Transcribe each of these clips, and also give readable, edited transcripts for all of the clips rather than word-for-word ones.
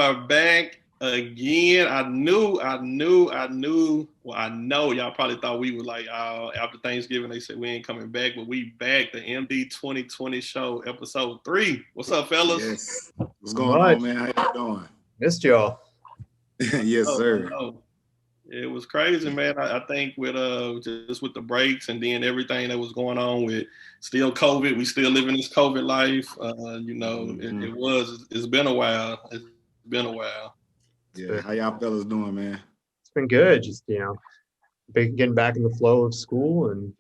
are back again. I know y'all probably thought we were like, after Thanksgiving, they said we ain't coming back, but we back. The MD 2020 show, episode 3. What's up, fellas? Yes. What's going on, man? How you doing? Missed y'all. Yes, sir. It was crazy, man. I think with just with the breaks and then everything that was going on with still COVID, we still living this COVID life. It's been a while. It's been a while. Yeah, how y'all fellas doing, man? It's been good. Just getting back in the flow of school, and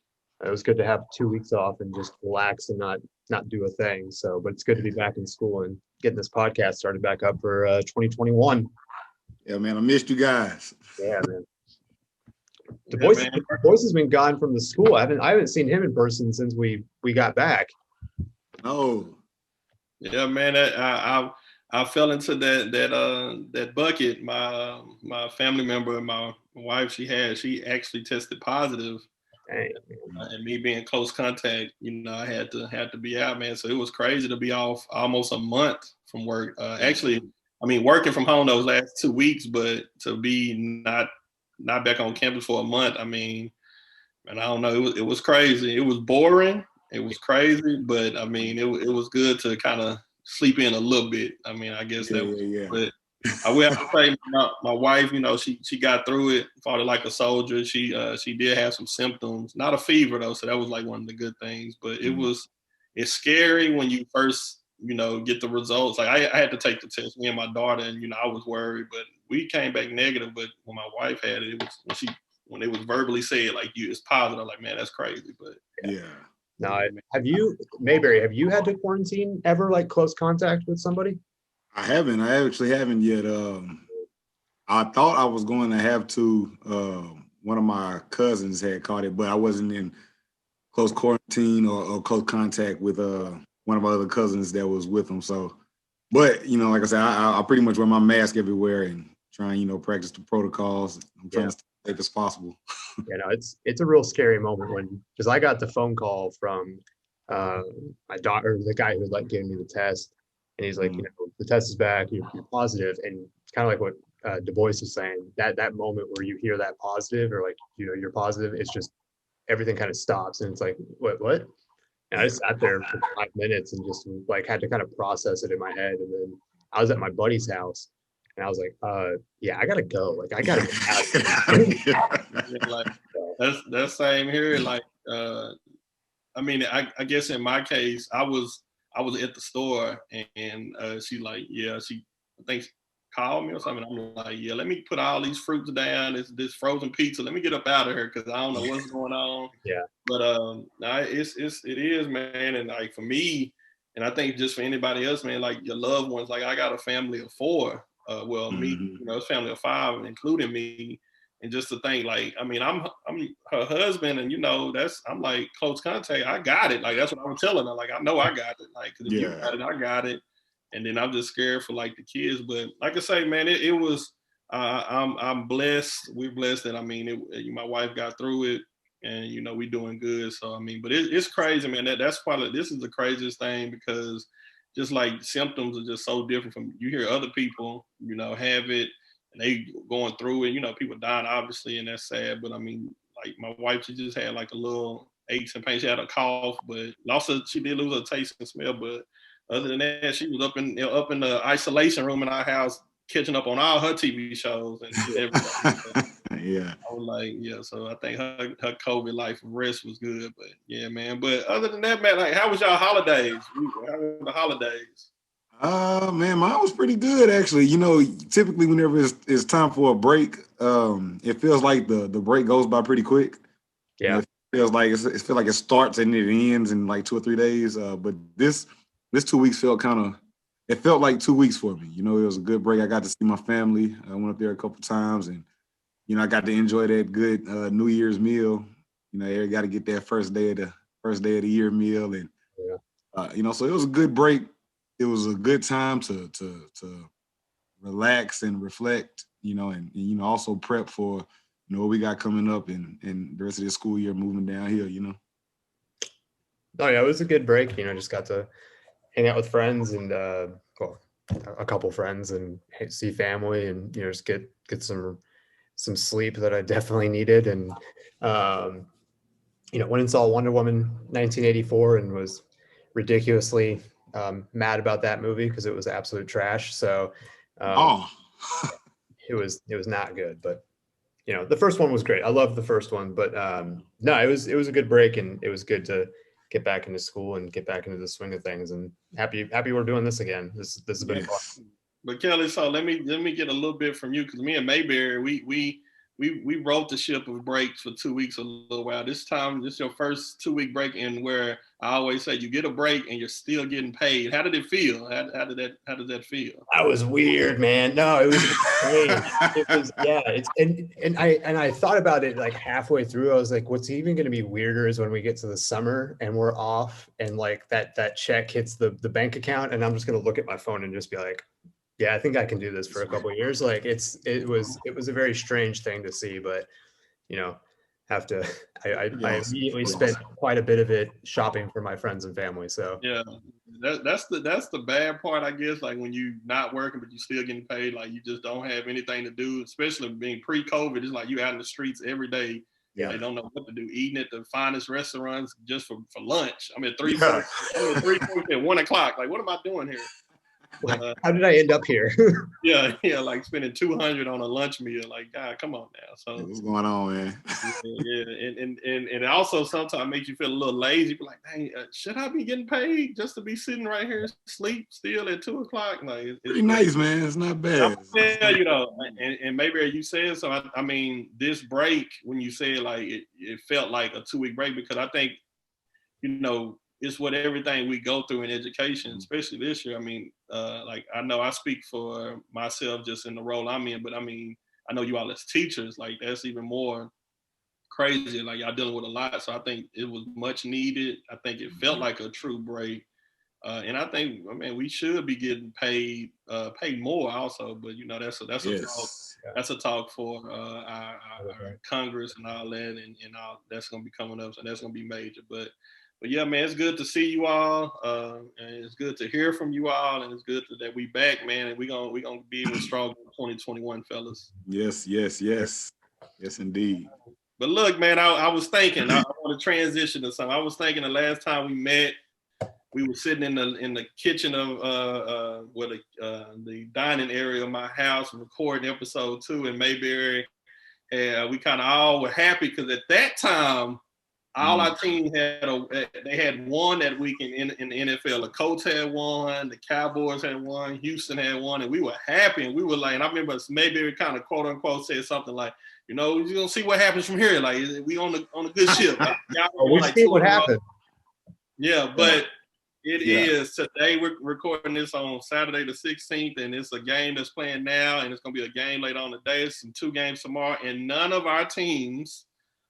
it was good to have 2 weeks off and just relax and not do a thing. So, but it's good to be back in school and getting this podcast started back up for 2021. Yeah, man, I missed you guys. Yeah, man. The voice has been gone from the school. I haven't seen him in person since we got back. Oh. Yeah, man. I fell into that bucket. My family member, my wife, she actually tested positive. Dang. And me being close contact, I had to be out, man. So it was crazy to be off almost a month from work. Working from home those last 2 weeks, but to be not back on campus for a month, and I don't know, it was crazy. It was boring. It was crazy, but it was good to kind of sleep in a little bit. I guess that was. Yeah. But I will have to say, my wife, she got through it, fought it like a soldier. She did have some symptoms, not a fever though, so that was like one of the good things. But it's scary when you first get the results. Like I had to take the test, me and my daughter, and I was worried, but we came back negative. But when my wife had it, it was when it was verbally said like it's positive, like, man, that's crazy. But yeah. Now, Mayberry, have you had to quarantine ever, like close contact with somebody? I haven't. I actually haven't yet. I thought I was going to have to. One of my cousins had caught it, but I wasn't in close quarantine or close contact with one of my other cousins that was with him. So, but like I said, I pretty much wear my mask everywhere and try and practice the protocols. I'm trying to stay safe as possible. It's a real scary moment because I got the phone call from my daughter, the guy who gave me the test, and he's like, the test is back, you're positive, and it's kind of like what Du Bois is saying. That moment where you hear that positive or you're positive, it's just everything kind of stops, and it's like what? And I just sat there for 5 minutes and just had to kind of process it in my head, and then I was at my buddy's house. And I was like, I gotta go. I gotta get out. That's same here. I guess in my case, I was at the store and she I think called me or something. I'm like, let me put all these fruits down, this frozen pizza. Let me get up out of here because I don't know what's going on. Yeah. But it is, man. And for me, and I think just for anybody else, man, your loved ones, I got a family of 4. Me, it's family of 5, including me. And just to think, I'm her husband, and I'm like close contact. I got it. That's what I was telling her. I know I got it. Cause if you got it, I got it. And then I'm just scared for the kids. But like I say, man, it was. I'm blessed. We're blessed that my wife got through it, and we doing good. So but it's crazy, man. That's probably this is the craziest thing because just symptoms are just so different from you hear other people, have it and they going through it. People dying obviously, and that's sad. But my wife, she just had a little aches and pains. She had a cough, but also she did lose her taste and smell. But other than that, she was up in the isolation room in our house, catching up on all her TV shows and everything. Yeah. I was so I think her COVID life of rest was good. But yeah, man. But other than that, man, how was y'all holidays? How were the holidays? Man, mine was pretty good actually. Typically whenever it's time for a break, it feels like the break goes by pretty quick. Yeah. It feels like it starts and it ends in 2 or 3 days. But this 2 weeks felt like 2 weeks for me. It was a good break. I got to see my family. I went up there a couple times, and I got to enjoy that good New Year's meal. You got to get that first day of the year meal, and so it was a good break. It was a good time to relax and reflect, and also prep for what we got coming up and the rest of the school year moving downhill. Oh yeah, it was a good break. Just got to hang out with friends and a couple friends and see family, and just get some sleep that I definitely needed. And went and saw Wonder Woman 1984 and was ridiculously mad about that movie because it was absolute trash. So Oh, it was not good, but the first one was great. I loved the first one, but no, it was a good break, and it was good to get back into school and get back into the swing of things. And happy we're doing this again. This has been fun. But Kelly, so let me get a little bit from you, because me and Mayberry, we rode the ship of breaks for 2 weeks a little while. This is your first 2 week break, and where I always say you get a break and you're still getting paid. How did it feel? How did that feel? That was weird, man. No, it was insane. It was, yeah. It's and I thought about it like halfway through. I was like, what's even going to be weirder is when we get to the summer and we're off, and like that check hits the bank account, and I'm just going to look at my phone and just be like, yeah, I think I can do this for a couple of years. Like it was a very strange thing to see, but have to. I immediately spent quite a bit of it shopping for my friends and family. So yeah, that's the bad part, I guess. Like when you not working but you still getting paid, like you just don't have anything to do. Especially being pre-COVID, it's like you out in the streets every day. Yeah, they don't know what to do. Eating at the finest restaurants just for lunch. I'm at 3:40 at 1 o'clock. Like, what am I doing here? How did I end up here? yeah, like spending $200 on a lunch meal. Like, God, come on now. So what's going on, man? and it also sometimes makes you feel a little lazy. Be like, dang, should I be getting paid just to be sitting right here sleep still at 2 o'clock? Like, it's pretty nice, man. It's not bad. Yeah, and maybe you said so. I mean, this break, when you said like it felt like a 2 week break, because I think it's what everything we go through in education, especially this year. I mean, like I know I speak for myself just in the role I'm in, but I mean, I know you all as teachers, like that's even more crazy. Like y'all dealing with a lot. So I think it was much needed. I think it felt like a true break. And I think, I mean, we should be getting paid more also, but that's a talk. That's a talk for our Congress and all that, and all that's going to be coming up. So that's going to be major. But yeah, man, it's good to see you all, and it's good to hear from you all, and it's good that we back, man, and we gonna be even stronger in 2021, fellas. Yes, indeed. But look, man, I was thinking, I want to transition to something. I was thinking the last time we met, we were sitting in the kitchen of the dining area of my house, recording episode 2 in Mayberry, and we kind of all were happy because at that time, all our teams had won that weekend in the NFL. The Colts had won, the Cowboys had won, Houston had won, and we were happy. And we were like, and I remember Mayberry kind of quote unquote said something like, we're gonna see what happens from here. Like we on a good ship. Like, we see what happened. Yeah, but it is today. We're recording this on Saturday the 16th, and it's a game that's playing now, and it's gonna be a game later on today. It's 2 games tomorrow, and none of our teams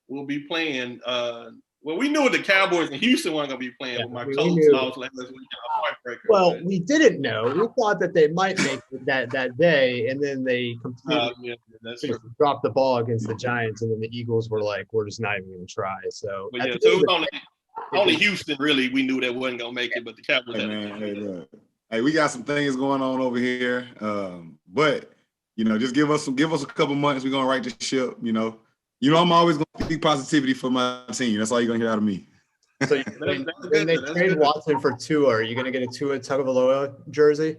will be playing. Well, we knew the Cowboys and Houston weren't going to be playing with my Colts lost last week. Well, we didn't know. We thought that they might make it that day, and then they completely dropped the ball against the Giants, and then the Eagles were like, "We're just not even going to try." So, but so it was only Houston really we knew that wasn't going to make it, but the Cowboys. Hey, we got some things going on over here, but just give us a couple months. We're gonna right the ship. I'm always going to speak positivity for my team. That's all you're going to hear out of me. So when they trade Watson for Tua, are you going to get a Tua Tagovailoa jersey?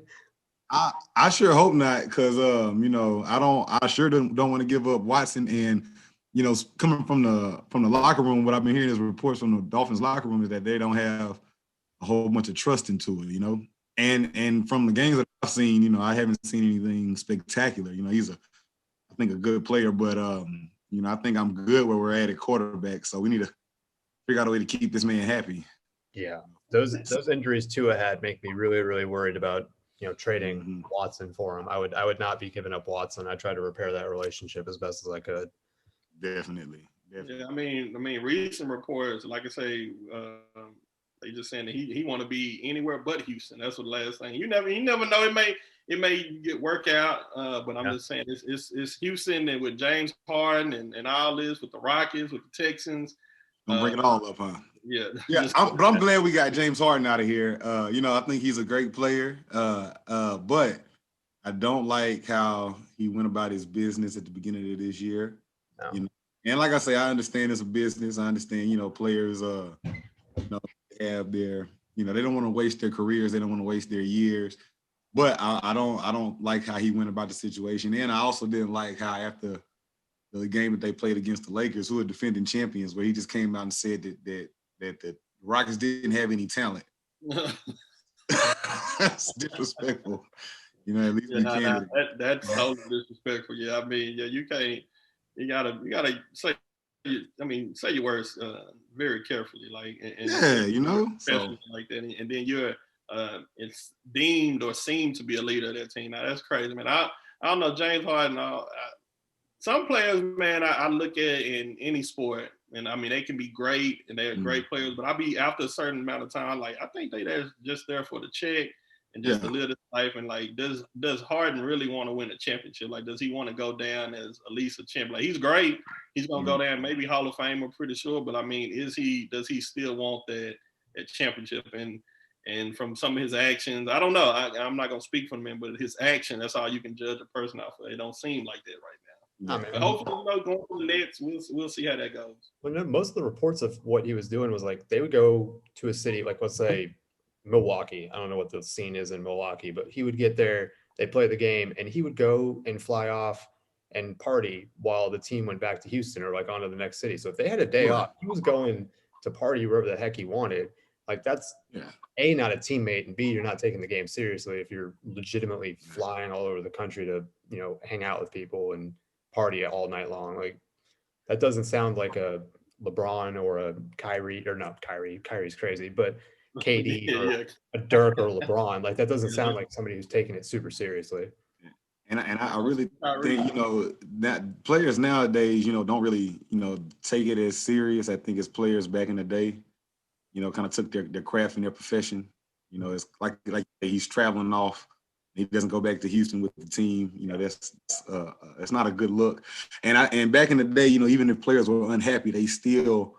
I sure hope not, because I sure don't want to give up Watson. And coming from the locker room, what I've been hearing is reports from the Dolphins locker room is that they don't have a whole bunch of trust into it. And from the games that I've seen, I haven't seen anything spectacular. He's I think a good player, but I think I'm good where we're at quarterback. So we need to figure out a way to keep this man happy. Yeah, those injuries Tua had make me really, really worried about trading Watson for him. I would not be giving up Watson. I try to repair that relationship as best as I could. Definitely. Yeah, I mean, recent reports, like I say, they just saying that he want to be anywhere but Houston. That's what the last thing. You never know. It may get work out, but I'm just saying it's Houston and with James Harden and all this with the Rockets, with the Texans. Don't bring it all up, huh? Yeah. Yeah, but I'm glad we got James Harden out of here. I think he's a great player, but I don't like how he went about his business at the beginning of this year. No. And like I say, I understand it's a business. I understand, players, have their, they don't want to waste their careers. They don't want to waste their years. But I don't like how he went about the situation. And I also didn't like how after the game that they played against the Lakers, who are defending champions, where he just came out and said that the Rockets didn't have any talent. That's disrespectful. At least we can. That's totally disrespectful. Yeah, I mean, you can't. You gotta say. Say your words very carefully, like so like that, and then you're it's deemed or seemed to be a leader of that team. Now that's crazy, man. I don't know James Harden. Some players, man, I look at in any sport, and I mean they can be great and they're great players, but after a certain amount of time, like I think they're just there for the check and just to live this life. And like, does Harden really want to win a championship? Like, does he want to go down as at least a champion? Like, he's great. He's gonna go down, maybe Hall of Fame, I'm pretty sure. But I mean, does he still want that championship? And from some of his actions, I don't know. I'm not gonna speak for him, but his action, that's all you can judge a person off of. It don't seem like that right now. But hopefully, going to the Nets, we'll see how that goes. Well, most of the reports of what he was doing was like they would go to a city, like let's say Milwaukee. I don't know what the scene is in Milwaukee, but he would get there, they play the game, and he would go and fly off and party while the team went back to Houston or like on to the next city. So if they had a day off, he was going to party wherever the heck he wanted. Like that's A, not a teammate, and B, you're not taking the game seriously if you're legitimately flying all over the country to, hang out with people and party all night long. Like that doesn't sound like a LeBron or a Kyrie, or not Kyrie. Kyrie's crazy, but KD or a Dirk or LeBron. Like that doesn't sound like somebody who's taking it super seriously. And I really think, that players nowadays, don't really, take it as serious. I think as players back in the day, kind of took their craft and their profession. It's like he's traveling off. He doesn't go back to Houston with the team. That's not a good look. And back in the day, even if players were unhappy, they still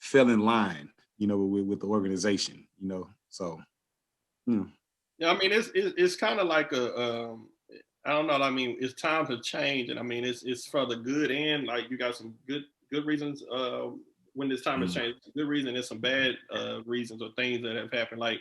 fell in line, with the organization. So. Yeah, I mean, it's kind of like I don't know. I mean, it's time to change, and I mean, it's for the good end. Like you got some good reasons when this time has changed. Good reason, there's some bad reasons or things that have happened. Like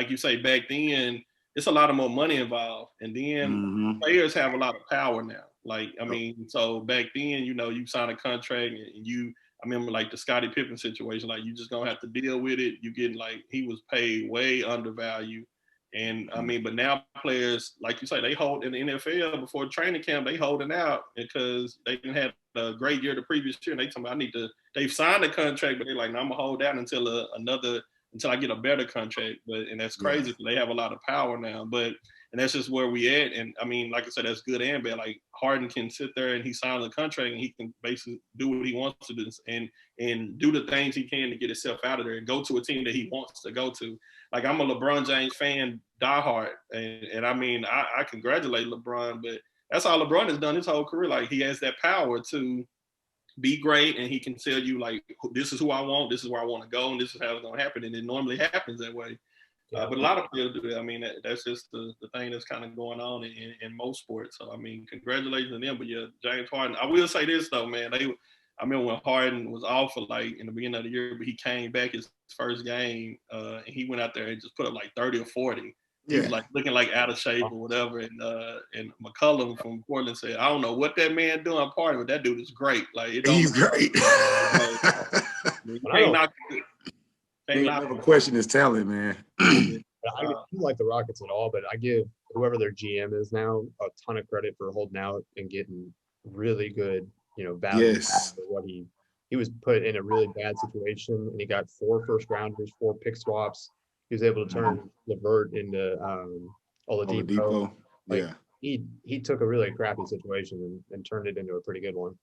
you say, back then, it's a lot of more money involved, and then players have a lot of power now. Like I mean, so back then, you sign a contract, and I remember like the Scottie Pippen situation. Like you just gonna have to deal with it. You get like he was paid way undervalued. And I mean, but now players, like you say, they hold in the NFL before training camp, they holding out because they didn't have a great year the previous year. And they tell me they've signed a contract, but they're like, no, I'm gonna hold out until I get a better contract. And that's crazy because they have a lot of power now. And that's just where we at. And I mean, like I said, that's good and bad. Like Harden can sit there and he signs a contract and he can basically do what he wants to do and do the things he can to get himself out of there and go to a team that he wants to go to. Like I'm a LeBron James fan, diehard, and I mean I congratulate LeBron, but that's all LeBron has done his whole career. Like he has that power to be great, and he can tell you like this is who I want, this is where I want to go, and this is how it's gonna happen, and it normally happens that way. But a lot of players do that. I mean that's just the thing that's kind of going on in most sports. So I mean congratulations to them. But yeah, James Harden. I will say this though, man. I remember when Harden was off for like in the beginning of the year, but he came back his first game and he went out there and just put up like 30 or 40. He was like looking like out of shape or whatever. And McCollum from Portland said, I don't know what that man doing partying, but that dude is great. Like he's great. Can't never question his talent, man. I don't like the Rockets at all, but I give whoever their GM is now a ton of credit for holding out and getting really good value for what he was put in a really bad situation, and he got 4 first rounders, 4 pick swaps. He was able to turn LeVert into Oladipo. He took a really crappy situation and turned it into a pretty good one.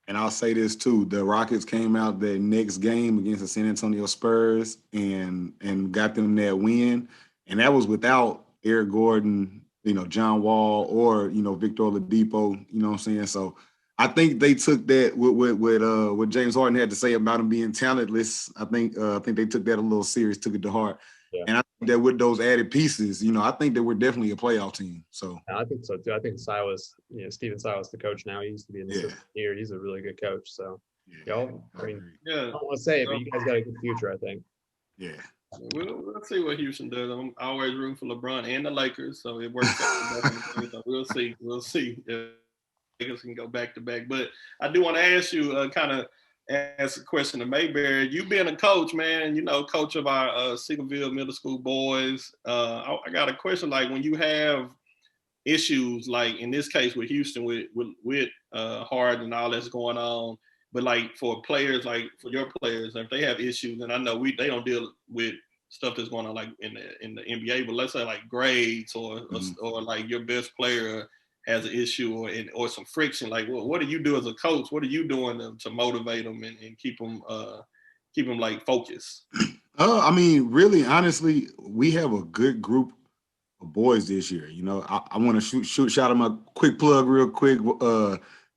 And I'll say this too: the Rockets came out the next game against the San Antonio Spurs and got them that win, and that was without Eric Gordon, John Wall, or Victor Oladipo. You know what I'm saying? So I think they took that with what James Harden had to say about him being talentless. I think they took that a little serious, took it to heart. Yeah. And I think that with those added pieces, I think that we're definitely a playoff team. So I think so too. I think Silas, Stephen Silas, the coach now, he used to be an assistant here. He's a really good coach. So y'all, I mean, I don't want to say it, but you guys got a good future, I think. Yeah. We'll see what Houston does. I'm always rooting for LeBron and the Lakers, so it works out. So we'll see. We'll see if Lakers can go back to back. But I do want to ask you, kind of ask a question to Mayberry. You being a coach, man, coach of our Seagoville Middle School boys. I got a question. Like when you have issues, like in this case with Houston, with Harden and all that's going on. But like for players, like for your players, if they have issues, and I know they don't deal with stuff that's going on like in the NBA, but let's say like grades or like your best player has an issue or some friction. Like, what do you do as a coach? What are you doing to motivate them and keep them like focused? I mean, really, honestly, we have a good group of boys this year. I want to shout them a quick plug real quick.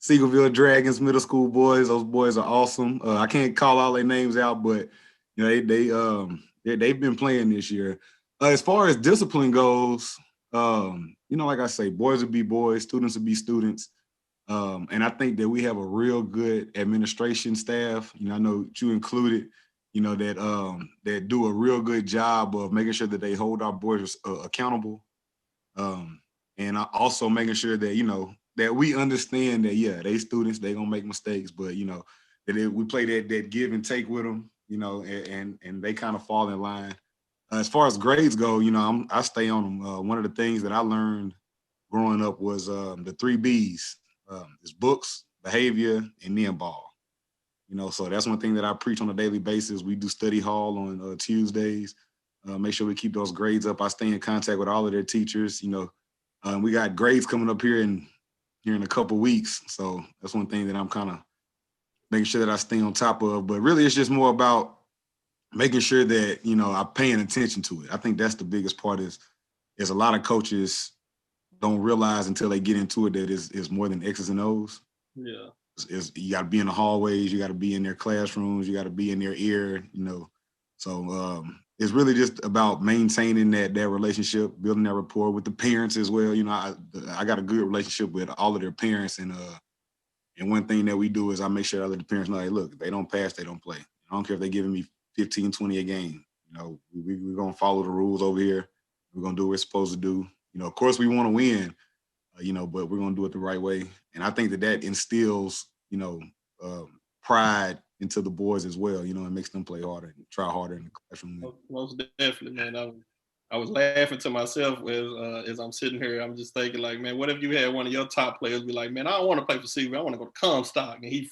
Seagoville Dragons middle school boys. Those boys are awesome. I can't call all their names out, but they've been playing this year. As far as discipline goes, like I say, boys will be boys, students will be students. And I think that we have a real good administration staff. I know you included, that do a real good job of making sure that they hold our boys accountable. And also making sure that, that we understand that, they students, they gonna make mistakes, but that we play that give and take with them, and they kind of fall in line. As far as grades go, I stay on them. One of the things that I learned growing up was the 3 B's. It's books, behavior, and then ball. So that's one thing that I preach on a daily basis. We do study hall on Tuesdays. Make sure we keep those grades up. I stay in contact with all of their teachers. We got grades coming up here in a couple weeks. So that's one thing that I'm kind of making sure that I stay on top of. But really, it's just more about making sure that, I'm paying attention to it. I think that's the biggest part is a lot of coaches don't realize until they get into it that it's more than X's and O's. Yeah. You got to be in the hallways. You got to be in their classrooms. You got to be in their ear, So it's really just about maintaining that relationship, building that rapport with the parents as well. I got a good relationship with all of their parents. And one thing that we do is I make sure I let the parents know, hey, look, if they don't pass, they don't play. I don't care if they're giving me 15, 20 a game. We're going to follow the rules over here. We're going to do what we're supposed to do. Of course we want to win, but we're going to do it the right way. And I think that instills, pride into the boys as well, and makes them play harder and try harder in the classroom. Most definitely, man. I was laughing to myself as I'm sitting here. I'm just thinking, like, man, what if you had one of your top players be like, man, I don't want to play for CV. I want to go to Comstock, and he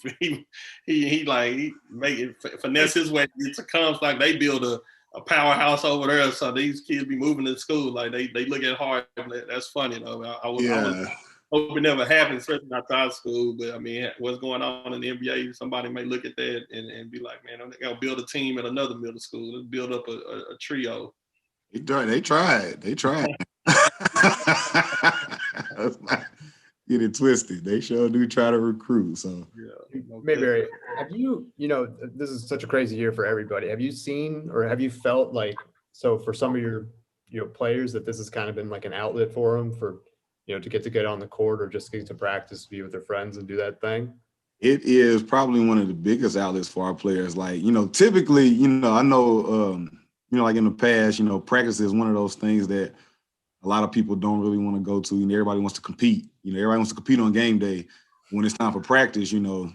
make it finesse his way to Comstock. They build a powerhouse over there, so these kids be moving to school. Like they look at hard. That's funny though. I was hope it never happens, especially not to our school. But I mean, what's going on in the NBA? Somebody may look at that and be like, man, they gotta build a team at another middle school. Let's build up a trio. They tried. Get it twisted. They sure do try to recruit. So Mayberry, have you, this is such a crazy year for everybody. Have you seen or have you felt like, so for some of your players that this has kind of been like an outlet for them for, to get on the court or just get to practice, be with their friends and do that thing? It is probably one of the biggest outlets for our players. Like, typically, I know, like in the past, practice is one of those things that a lot of people don't really want to go to. Everybody wants to compete. Everybody wants to compete on game day. When it's time for practice, you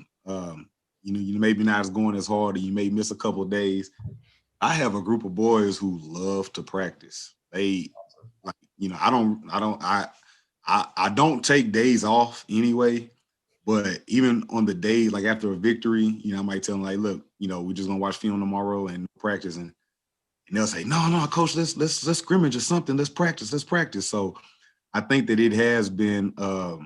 maybe not as going as hard, or you may miss a couple of days. I have a group of boys who love to practice. They, like, I don't take days off anyway. But even on the day, like after a victory, I might tell them, like, look, we're just gonna watch film tomorrow and practice, and they'll say, no, coach, let's scrimmage or something. Let's practice. So I think that it has been a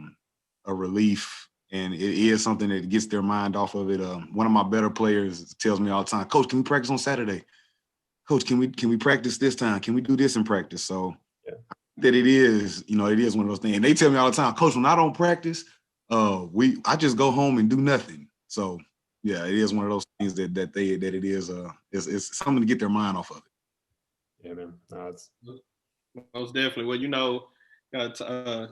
relief, and it is something that gets their mind off of it. One of my better players tells me all the time, Coach, can we practice on Saturday? Coach, can we practice this time? Can we do this in practice? So that it is one of those things. And they tell me all the time, Coach, when I don't practice, I just go home and do nothing. So yeah, it is one of those things that it is it's something to get their mind off of it. Yeah, man. No, it's Most definitely. Well,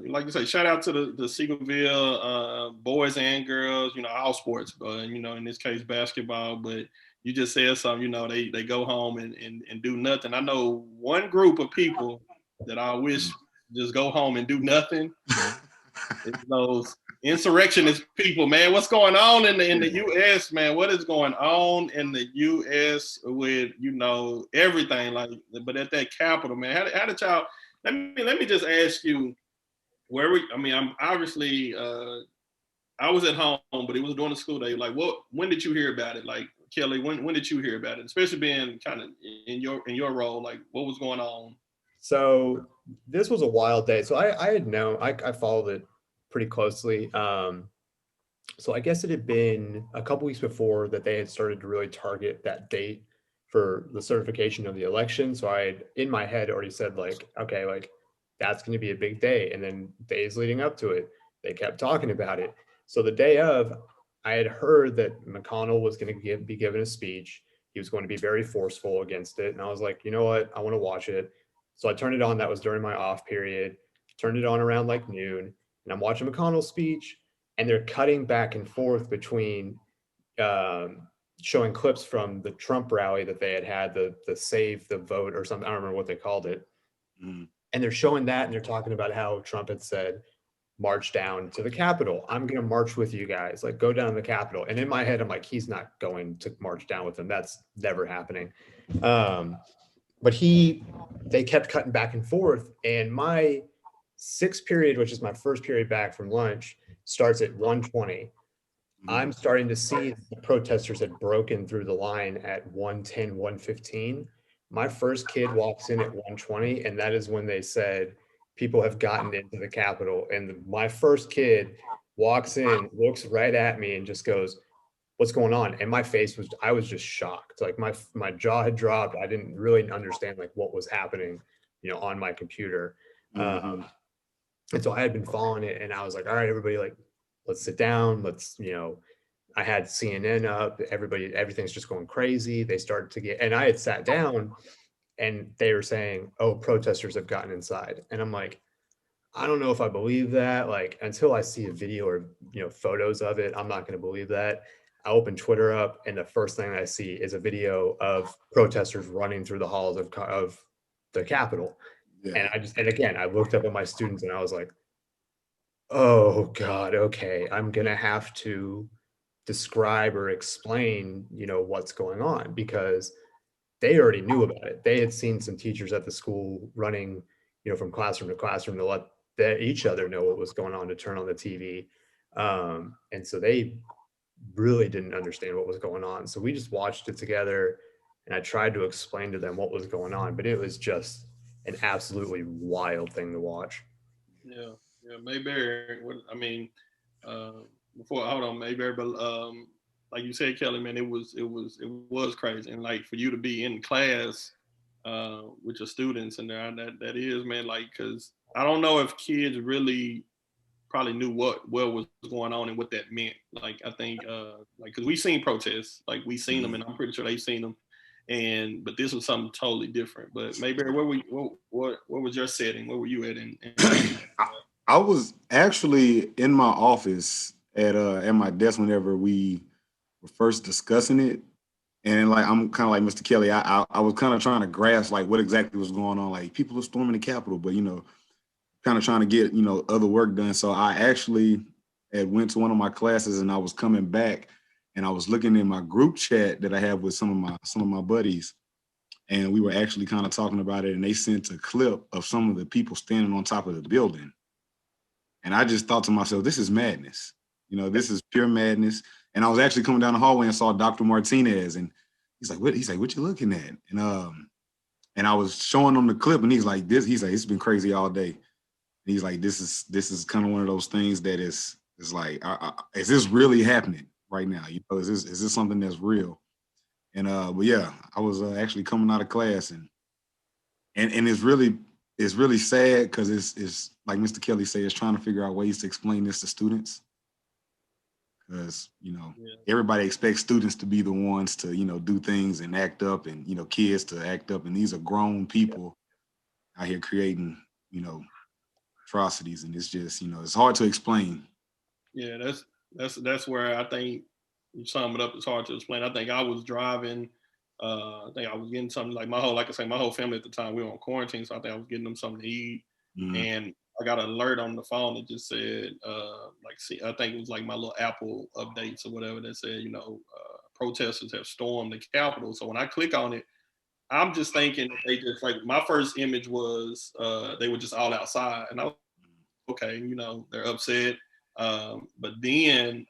like you say, shout out to the Seagoville boys and girls, all sports, but in this case basketball. But you just said something, they go home and do nothing. I know one group of people that I wish just go home and do nothing. It's those insurrectionist people, man. What's going on in the US, man? What is going on in the US with everything? Like, but at that Capitol, man, how did y'all? Let me just ask you, I'm obviously I was at home, but it was during the school day. Like, when did you hear about it? Like, Kelly, when did you hear about it? Especially being kind of in your role, like what was going on? So this was a wild day. So I had known, I followed it pretty closely. So I guess it had been a couple weeks before that they had started to really target that date for the certification of the election. So I had in my head already said like, okay, like that's going to be a big day. And then days leading up to it, they kept talking about it. So the day of, I had heard that McConnell was going to be given a speech. He was going to be very forceful against it. And I was like, you know what? I want to watch it. So I turned it on. That was during my off period. Turned it on around like noon. And I'm watching McConnell's speech. And they're cutting back and forth between showing clips from the Trump rally that they had the save the vote or something. I don't remember what they called it. Mm. And they're showing that and they're talking about how Trump had said, march down to the Capitol. I'm going to march with you guys, like go down to the Capitol. And in my head, I'm like, he's not going to march down with them. That's never happening. But they kept cutting back and forth. And my sixth period, which is my first period back from lunch, starts at 1:20. I'm starting to see the protesters had broken through the line at 1:10, 1:15. My first kid walks in at 1:20, and that is when they said people have gotten into the Capitol. And my first kid walks in, looks right at me, and just goes, "What's going on?" And my face I was just shocked. Like my jaw had dropped. I didn't really understand like what was happening, on my computer. And so I had been following it, and I was like, all right, everybody, like, let's sit down. I had CNN up, everything's just going crazy. They started to and I had sat down and they were saying, oh, protesters have gotten inside. And I'm like, I don't know if I believe that. Like, until I see a video or, photos of it, I'm not going to believe that. I open Twitter up and the first thing I see is a video of protesters running through the halls of the Capitol. Yeah. And again, I looked up at my students and I was like, oh God, okay, I'm going to have to describe or explain, what's going on, because they already knew about it. They had seen some teachers at the school running, from classroom to classroom to let each other know what was going on, to turn on the TV. And so they really didn't understand what was going on. So we just watched it together and I tried to explain to them what was going on, but it was just an absolutely wild thing to watch. Yeah. Mayberry, before hold on, Mayberry, but like you said, Kelly, man, it was crazy. And like for you to be in class with your students and that is, man, like, because I don't know if kids really probably knew what was going on and what that meant. Like, I think like, because we seen protests, like we seen them, and I'm pretty sure they seen them. But this was something totally different. But Mayberry, what was your setting? Where were you at? I was actually in my office at my desk whenever we were first discussing it. And like, I'm kind of like Mr. Kelly. I was kind of trying to grasp like what exactly was going on. Like, people are storming the Capitol, but kind of trying to get other work done. So I actually had went to one of my classes and I was coming back and I was looking in my group chat that I have with some of my buddies, and we were actually kind of talking about it. And they sent a clip of some of the people standing on top of the building. And I just thought to myself, this is madness. This is pure madness. And I was actually coming down the hallway and saw Dr. Martinez, and he's like, what? He's like, what you looking at? And I was showing him the clip, and he's like, it's been crazy all day. And he's like, this is kind of one of those things that is like, is this really happening right now? Is this something that's real? And but yeah, I was actually coming out of class, and it's really sad, because it's like Mr. Kelly said, it's trying to figure out ways to explain this to students. because, Yeah. everybody expects students to be the ones to, do things and act up, and, kids to act up. And these are grown people out here creating, atrocities. And it's just, it's hard to explain. Yeah, that's where I think you sum it up. It's hard to explain. I think I was driving. I think I was getting something like my whole family at the time, we were on quarantine, so I think I was getting them something to eat, and I got an alert on the phone that just said, I think it was like my little Apple updates or whatever that said, protesters have stormed the Capitol. So when I click on it, I'm just thinking that they just like my first image was they were just all outside, and I was okay, they're upset. But then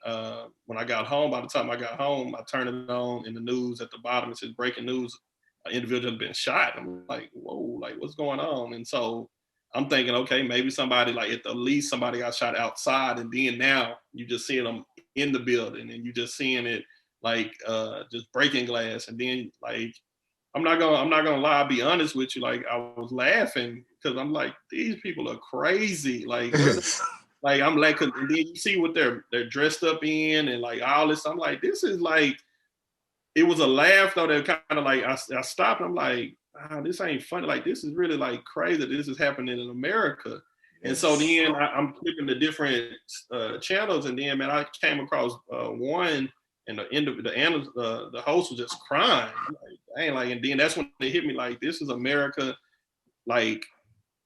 when I got home, by the time I got home, I turned it on in the news at the bottom. It says breaking news: an individual has been shot. I'm like, whoa, like what's going on? And so I'm thinking, okay, maybe somebody like at the least somebody got shot outside, and then now you just seeing them in the building, and you just seeing it like just breaking glass, and then like I'm not gonna lie, I'll be honest with you. Like I was laughing because I'm like, these people are crazy. Like, like I'm like, and then you see what they're dressed up in and like all this. I'm like, this is like, it was a laugh though. That kind of like I stopped. And I'm like, wow, this ain't funny. Like this is really like crazy that this is happening in America. And so then I'm clicking the different channels, and then man, I came across one. And the host was just crying. Like, dang, like, and then that's when it hit me like, this is America, like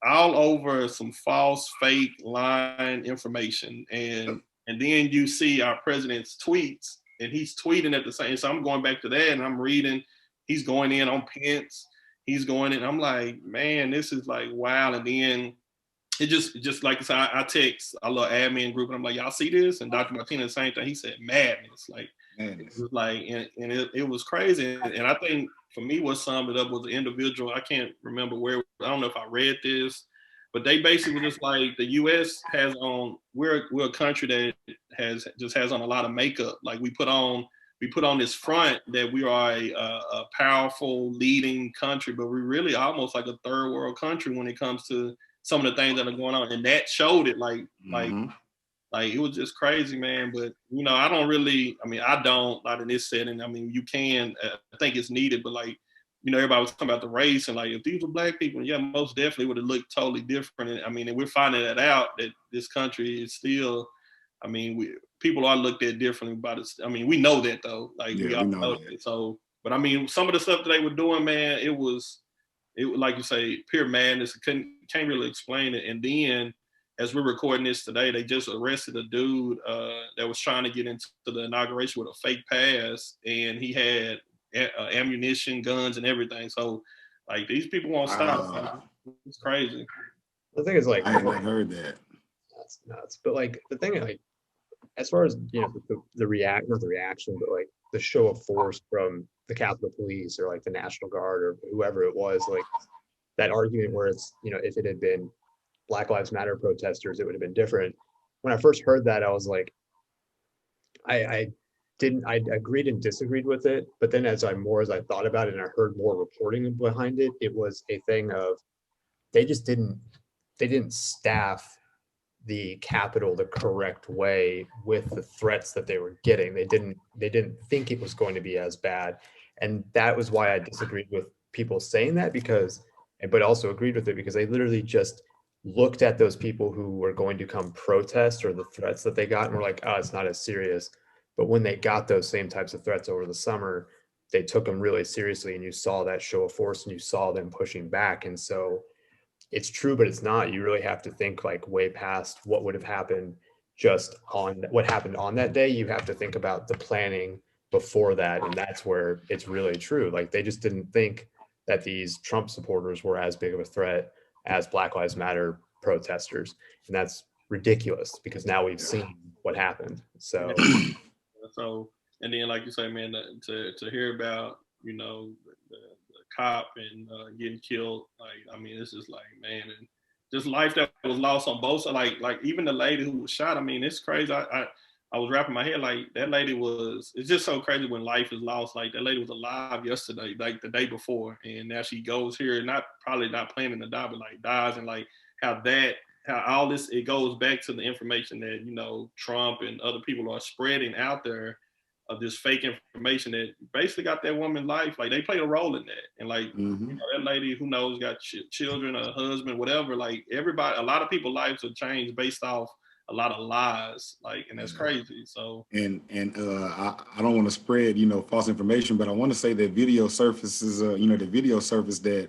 all over some false, fake, lying information. And then you see our president's tweets, and he's tweeting at the same. So I'm going back to that, and I'm reading. He's going in on Pence. He's going in. I'm like, man, this is like wow. And then it just like I said, I text our little admin group, and I'm like, y'all see this? And Dr. Martina, the same thing. He said, madness. Like, it was like, and it was crazy. And I think for me, what summed it up was the individual. I can't remember where. I don't know if I read this, but they basically were just like the U.S. has on. We're a country that has on a lot of makeup. Like we put on this front that we are a powerful leading country, but we're really almost like a third world country when it comes to some of the things that are going on, and that showed it. Like it was just crazy, man. But I don't really. I mean, I don't not in this setting. I mean, you can. I think it's needed, but like, everybody was talking about the race and like if these were black people, yeah, most definitely would have looked totally different. And I mean, and we're finding that out that this country is still. I mean, people are looked at differently by this. I mean, we know that though. Like we all know that. So, but I mean, some of the stuff that they were doing, man, it was like you say, pure madness. Can't really explain it. And then as we're recording this today, they just arrested a dude that was trying to get into the inauguration with a fake pass, and he had ammunition, guns, and everything. So, like, these people won't stop. It's crazy. The thing is, like, I haven't heard that. That's nuts. But like, the thing, like, as far as not the reaction, but like the show of force from the Capitol Police or like the National Guard or whoever it was, like that argument where it's if it had been Black Lives Matter protesters, it would have been different. When I first heard that, I was like, I agreed and disagreed with it. But then as I thought about it and I heard more reporting behind it, it was a thing of they didn't staff the Capitol the correct way with the threats that they were getting. They didn't think it was going to be as bad. And that was why I disagreed with people saying that but also agreed with it because they literally just looked at those people who were going to come protest or the threats that they got and were like, oh, it's not as serious. But when they got those same types of threats over the summer, they took them really seriously, and you saw that show of force and you saw them pushing back. And so it's true, but it's not. You really have to think like way past what would have happened just on what happened on that day. You have to think about the planning before that. And that's where it's really true. Like they just didn't think that these Trump supporters were as big of a threat as Black Lives Matter protesters. And that's ridiculous because now we've seen what happened. So, and then like you say, man, to hear about, the cop and getting killed, like, I mean, this is like, man, and just life that was lost on both sides. Like even the lady who was shot, I mean, it's crazy. I was wrapping my head like that lady it's just so crazy when life is lost. Like that lady was alive yesterday, like the day before, and now she goes here, probably not planning to die, but like dies, and like how that how all this, it goes back to the information that, you know, Trump and other people are spreading out there of this fake information that basically got that woman's life. Like, they played a role in that. And like, you know, that lady, who knows, got children, a husband, whatever. Like, everybody, a lot of people's lives have changed based off a lot of lies. Like, and that's crazy. So, and I don't want to spread, you know, false information, but I want to say that video surfaces, you know, the video surfaced that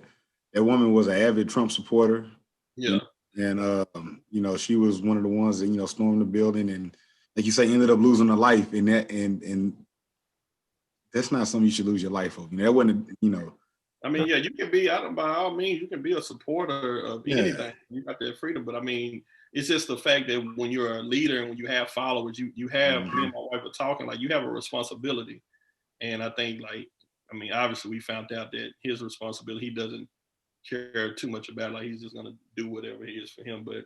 that woman was an avid Trump supporter. yeah. And you know, she was one of the ones that, you know, stormed the building and, like you say, ended up losing her life. And that, and that's not something you should lose your life over. You know, that wasn't, you know. I mean, yeah, you can be, by all means, you can be a supporter of anything. You got that freedom. But I mean, it's just the fact that when you're a leader and when you have followers, you have, me and my wife were talking, like, you have a responsibility. And I think, like, I mean, obviously we found out that his responsibility, he doesn't care too much about it. Like, he's just gonna do whatever it is for him. But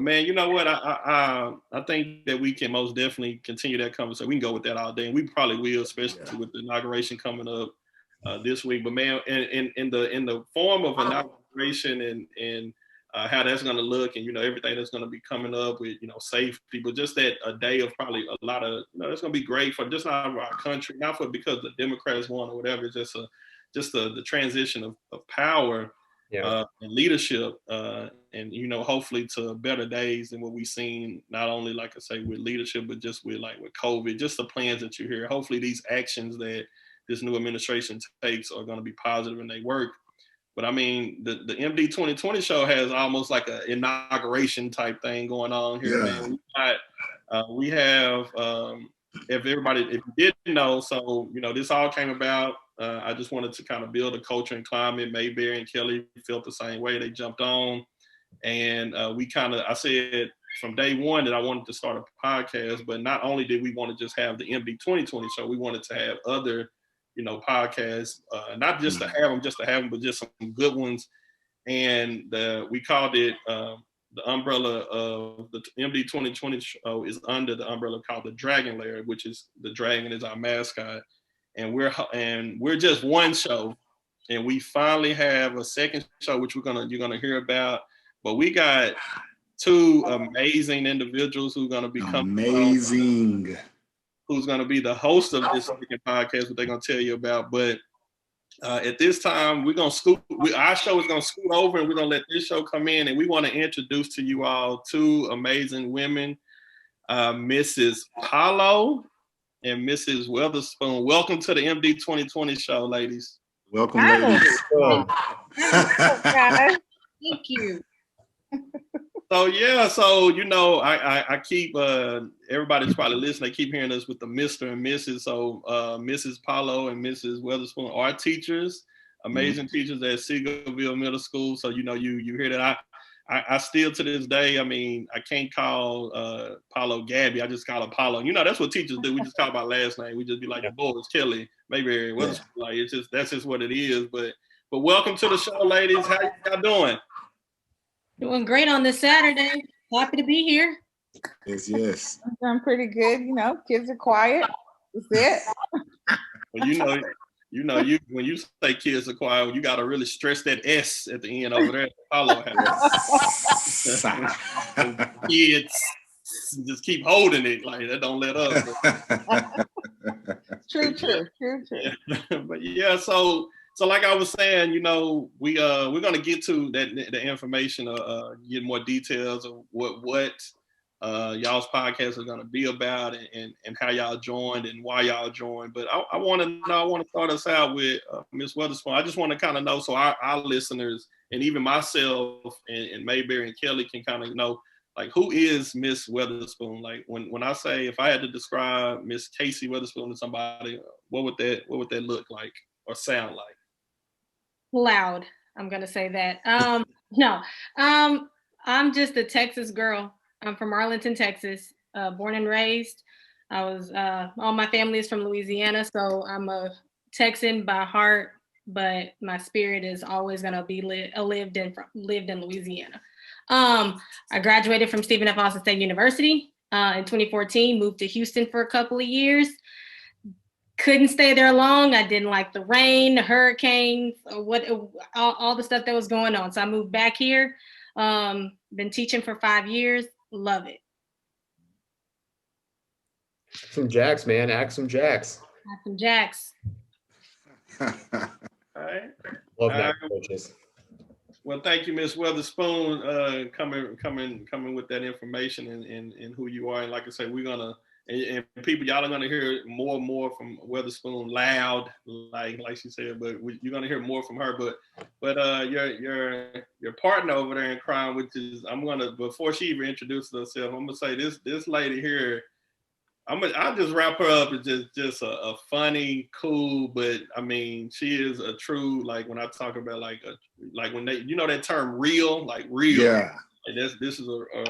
man, you know what? I think that we can most definitely continue that conversation. We can go with that all day, and we probably will, especially with the inauguration coming up this week. But man, in the form of inauguration and how that's going to look, and, you know, everything that's going to be coming up with, you know, safety, but just that a day of probably a lot of, you know, it's going to be great for just not our country, not for because the Democrats won or whatever. It's just the transition of power and leadership, and, you know, hopefully to better days than what we've seen, not only, like I say, with leadership, but just with COVID, just the plans that you hear. Hopefully these actions that this new administration takes are going to be positive and they work. But I mean, the MD 2020 show has almost like an inauguration type thing going on here, man. We have, if you didn't know, so, you know, this all came about. I just wanted to kind of build a culture and climate. Mayberry and Kelly felt the same way. They jumped on. And I said from day one that I wanted to start a podcast, but not only did we want to just have the MD 2020 show, we wanted to have other, you know, podcasts, not just to have them, but just some good ones. And we called it, the umbrella of the MD 2020 show is under the umbrella called the Dragon Lair, which is the dragon is our mascot. And we're just one show. And we finally have a second show, which you're gonna hear about. But we got two amazing individuals who are gonna be coming. Who's going to be the host of this podcast, what they're going to tell you about. But at this time, we're going to our show is going to scoot over, and we're going to let this show come in. And we want to introduce to you all two amazing women, Mrs. Paulo and Mrs. Weatherspoon. Welcome to the MD 2020 show, ladies. Welcome, ladies. Thank you. So yeah, so, you know, I keep everybody's probably listening. They keep hearing us with the Mr. and Mrs. So Mrs. Paulo and Mrs. Weatherspoon are teachers, amazing teachers at Seagoville Middle School. So, you know, you hear that. I still to this day, I mean, I can't call Paulo Gabby. I just call her Paulo. You know, that's what teachers do. We just call by last name. We just be like, the boys, Kelly, maybe Weatherspoon. Like, that's just what it is. But welcome to the show, ladies. How y'all doing? Doing great on this Saturday. Happy to be here. Yes. I'm doing pretty good. You know, kids are quiet. That's it. Well, you know, when you say kids are quiet, you got to really stress that S at the end over there. Paulo has kids just keep holding it like that. Don't let up. True. Yeah. But yeah, so like I was saying, you know, we're gonna get to the information, get more details of what y'all's podcast is gonna be about, and how y'all joined and why y'all joined. But I want to start us out with Miss Weatherspoon. I just want to kind of know, so our listeners and even myself and Mayberry and Kelly can kind of know, like, who is Miss Weatherspoon? Like, when I say, if I had to describe Miss Casey Weatherspoon to somebody, what would that look like or sound like? Loud. I'm gonna say that. No. I'm just a Texas girl. I'm from Arlington, Texas, born and raised. All my family is from Louisiana, so I'm a Texan by heart, but my spirit is always gonna be lived in Louisiana. I graduated from Stephen F. Austin State University in 2014, moved to Houston for a couple of years. Couldn't stay there long. I didn't like the rain, the hurricanes, all the stuff that was going on. So I moved back here. Been teaching for 5 years. Love it. Some jacks, man. Act some jacks. Act some jacks. All right. Love that, coaches. Well, thank you, Ms. Weatherspoon, coming with that information and who you are. And like I said, we're gonna and people, y'all are gonna hear more and more from Weatherspoon loud, like she said. But you're gonna hear more from her. But your partner over there in crime, which is before she even introduces herself, I'm gonna say this lady here. I'll just wrap her up as just a funny, cool, but I mean, she is a true, like when I talk about like when they, that term real, like real. Yeah. And this is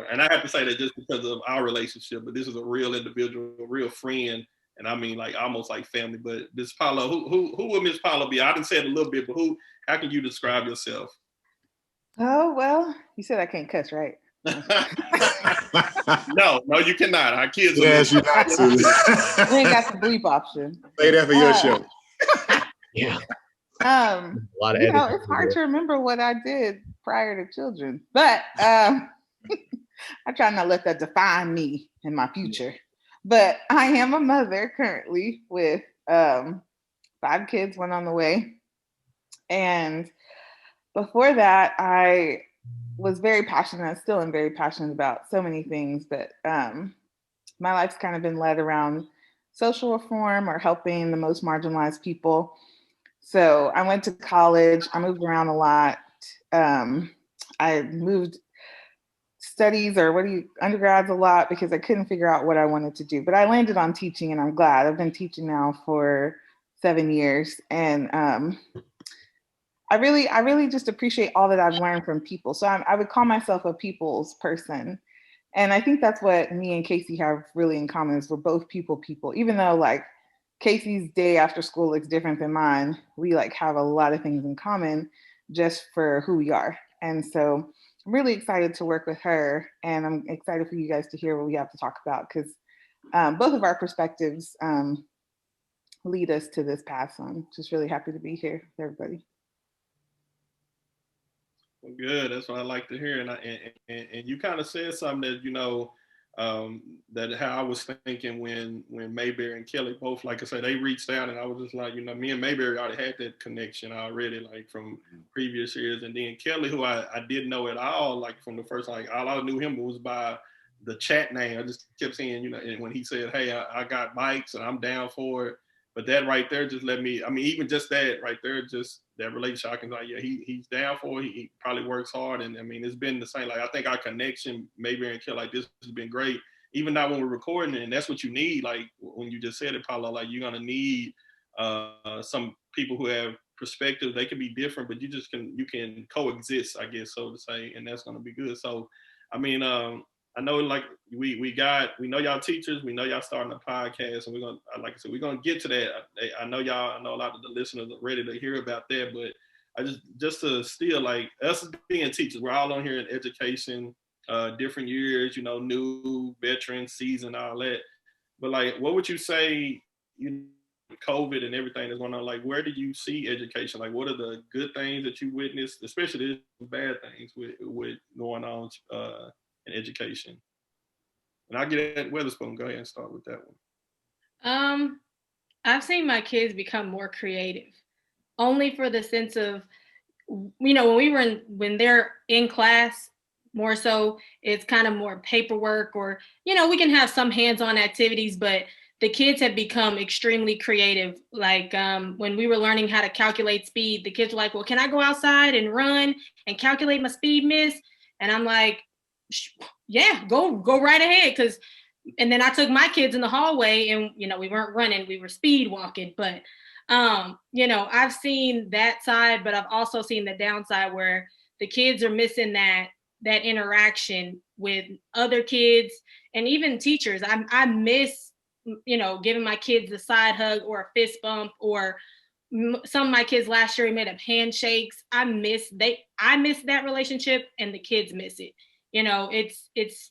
and I have to say that just because of our relationship, but this is a real individual, a real friend. And I mean, like almost like family. But Miss Paulo, who will Miss Paulo be? I didn't say it a little bit, but how can you describe yourself? Oh, well, you said I can't cuss, right? No, you cannot. Our kids. Yes, you got to. We ain't got the bleep option. Say that for your show. Yeah. A lot of it's hard to remember what I did prior to children, but I try not to let that define me in my future. But I am a mother currently with 5 kids, 1 on the way. And before that, I was very passionate. I still am very passionate about so many things, but my life's kind of been led around social reform or helping the most marginalized people. So I went to college. I moved around a lot. I moved studies undergrads a lot because I couldn't figure out what I wanted to do. But I landed on teaching, and I'm glad. I've been teaching now for 7 years, and I really just appreciate all that I've learned from people. So I would call myself a people's person. And I think that's what me and Casey have really in common is we're both people, even though like Casey's day after school looks different than mine. We like have a lot of things in common just for who we are. And so I'm really excited to work with her, and I'm excited for you guys to hear what we have to talk about because both of our perspectives lead us to this path. So I'm just really happy to be here with everybody. Well, good. That's what I like to hear. And you kind of said something that, that how I was thinking when Mayberry and Kelly both, like I said, they reached out and I was just like, me and Mayberry already had that connection already, like from previous years. And then Kelly, who I didn't know at all, like from the first, like all I knew him was by the chat name. I just kept saying, and when he said, hey, I got mics and I'm down for it. But that right there just let me, even just that right there, just that relationship, I can like, yeah, he's down for it. He probably works hard. And it's been the same. Like, I think our connection, maybe and Kill, like this has been great. Even now when we're recording, and that's what you need. Like when you just said it, Paulo, like you're going to need some people who have perspectives. They can be different, but you can coexist, I guess, so to say. And that's going to be good. So, I know, like we know y'all teachers, we know y'all starting a podcast, and we're gonna, like I said, we're gonna get to that. I know a lot of the listeners are ready to hear about that, but I just to still like us being teachers, we're all on here in education, different years, new veteran season, all that. But like, what would you say, COVID and everything that's going on, like where do you see education? Like what are the good things that you witnessed, especially the bad things with going on in education? And I'll get at Weatherspoon. Go ahead and start with that one. I've seen my kids become more creative, only for the sense of, when they're in class, more so it's kind of more paperwork or, we can have some hands-on activities, but the kids have become extremely creative. Like when we were learning how to calculate speed, the kids were like, well, can I go outside and run and calculate my speed, miss? And I'm like, yeah, go right ahead. And then I took my kids in the hallway and, we weren't running, we were speed walking. But, I've seen that side, but I've also seen the downside where the kids are missing that interaction with other kids and even teachers. I miss, giving my kids a side hug or a fist bump, or some of my kids last year made up handshakes. I miss that relationship, and the kids miss it. It's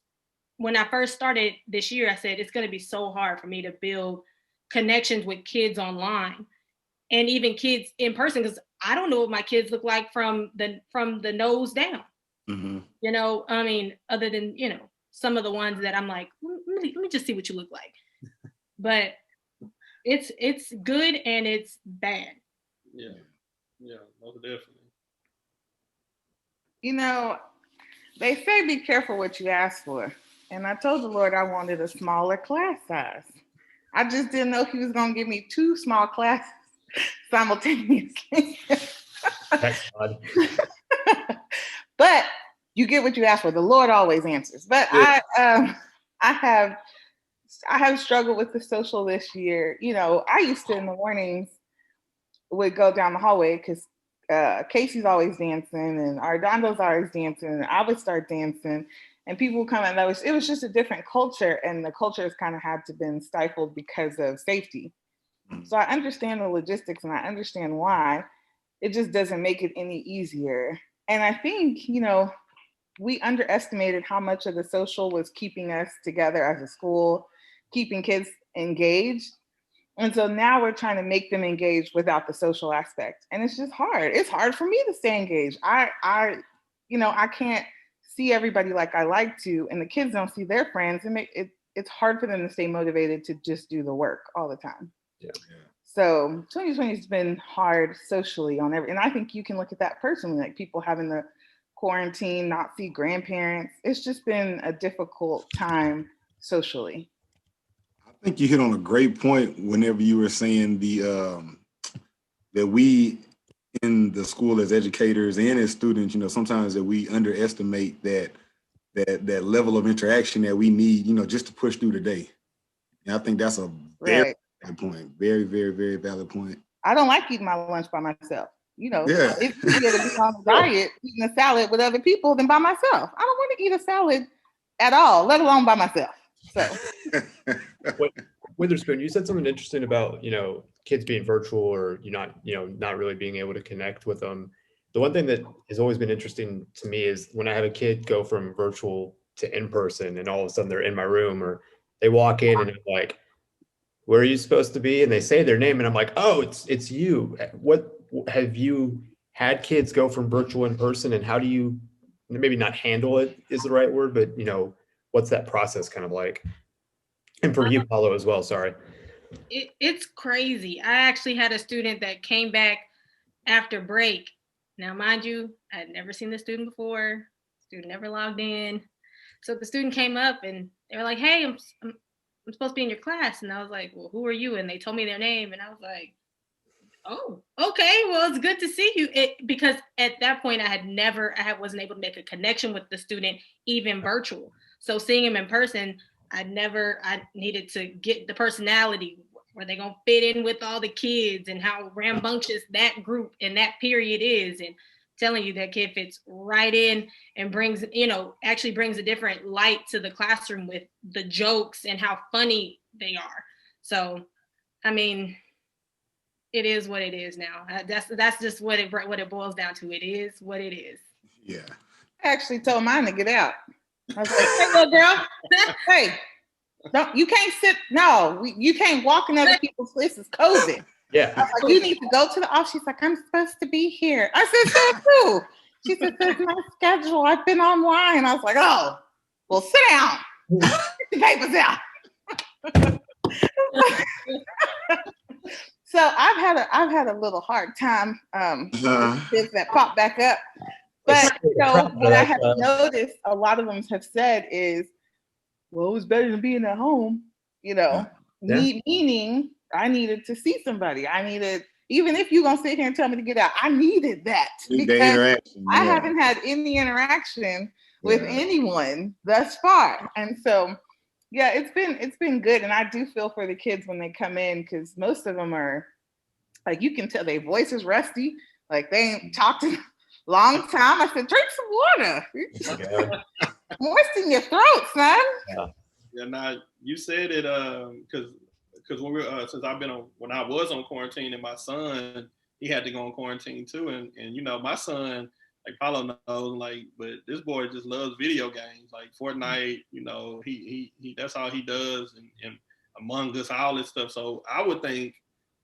when I first started this year, I said, it's going to be so hard for me to build connections with kids online and even kids in person, because I don't know what my kids look like from the nose down. You know, I mean, other than, you know, some of the ones that I'm like, let me just see what you look like. But it's good and it's bad. Yeah, most definitely. You know, they say be careful what you ask for. And I told the Lord I wanted a smaller class size. I just didn't know he was going to give me 2 small classes simultaneously. But you get what you ask for. The Lord always answers. But yeah. I have struggled with the social this year. You know, I used to in the mornings would go down the hallway because Casey's always dancing and Ardondo's always dancing, and I would start dancing, and people would come and it was just a different culture, and the culture has kind of had to been stifled because of safety. So I understand the logistics and I understand why. It just doesn't make it any easier. And I think, you know, we underestimated how much of the social was keeping us together as a school, keeping kids engaged. And so now we're trying to make them engaged without the social aspect. And it's just hard. It's hard for me to stay engaged. I can't see everybody like I like to, and the kids don't see their friends. It's hard for them to stay motivated to just do the work all the time. Yeah. So 2020 has been hard socially on and I think you can look at that personally, like people having the quarantine, not see grandparents. It's just been a difficult time socially. I think you hit on a great point whenever you were saying that we in the school as educators and as students, you know, sometimes that we underestimate that level of interaction that we need, you know, just to push through the day. And I think that's a very valid point. Very, very, very valid point. I don't like eating my lunch by myself. You know, yeah. It's easier to be on a diet eating a salad with other people than by myself. I don't want to eat a salad at all, let alone by myself. So Witherspoon, you said something interesting about, you know, kids being virtual or not really being able to connect with them. The one thing that has always been interesting to me is when I have a kid go from virtual to in person and all of a sudden they're in my room or they walk in and I'm like, where are you supposed to be? And they say their name and I'm like, oh, it's you. What have you had kids go from virtual in person, and how do you maybe not handle it is the right word, but you know, what's that process kind of like? And for you, Paulo, as well, sorry. It's crazy. I actually had a student that came back after break. Now, mind you, I had never seen the student before. Student never logged in. So the student came up and they were like, hey, I'm supposed to be in your class. And I was like, well, who are you? And they told me their name. And I was like, oh, okay. Well, it's good to see you. Because at that point I wasn't able to make a connection with the student, even virtual. So seeing him in person, I needed to get the personality. Were they gonna fit in with all the kids and how rambunctious that group and that period is, and telling you that kid fits right in and brings a different light to the classroom with the jokes and how funny they are. So, I mean, it is what it is now. That's just what it boils down to. It is what it is. Yeah. I actually told mine to get out. I was like, hey, little girl, hey, you can't sit. No, you can't walk in other people's places. COVID. Yeah. I was like, you need to go to the office. She's like, I'm supposed to be here. I said, so too. She said, there's my schedule. I've been online. I was like, oh, well, sit down. Get the papers out. So I've had a little hard time with kids that pop back up. But what I have noticed a lot of them have said is, well, it was better than being at home, you know, meaning I needed to see somebody. I needed, even if you're going to sit here and tell me to get out, I needed that because I haven't had any interaction with anyone thus far. And so, yeah, it's been good. And I do feel for the kids when they come in, because most of them are, like, you can tell their voice is rusty. Like, they ain't talked in a long time. I said, drink some water. Moisten your throat, son. Yeah, now you said it because when since when I was on quarantine, and my son, he had to go on quarantine too, and you know, my son, like Paulo knows, like, but this boy just loves video games, like Fortnite. You know, he that's all he does, and Among Us, all this stuff. So I would think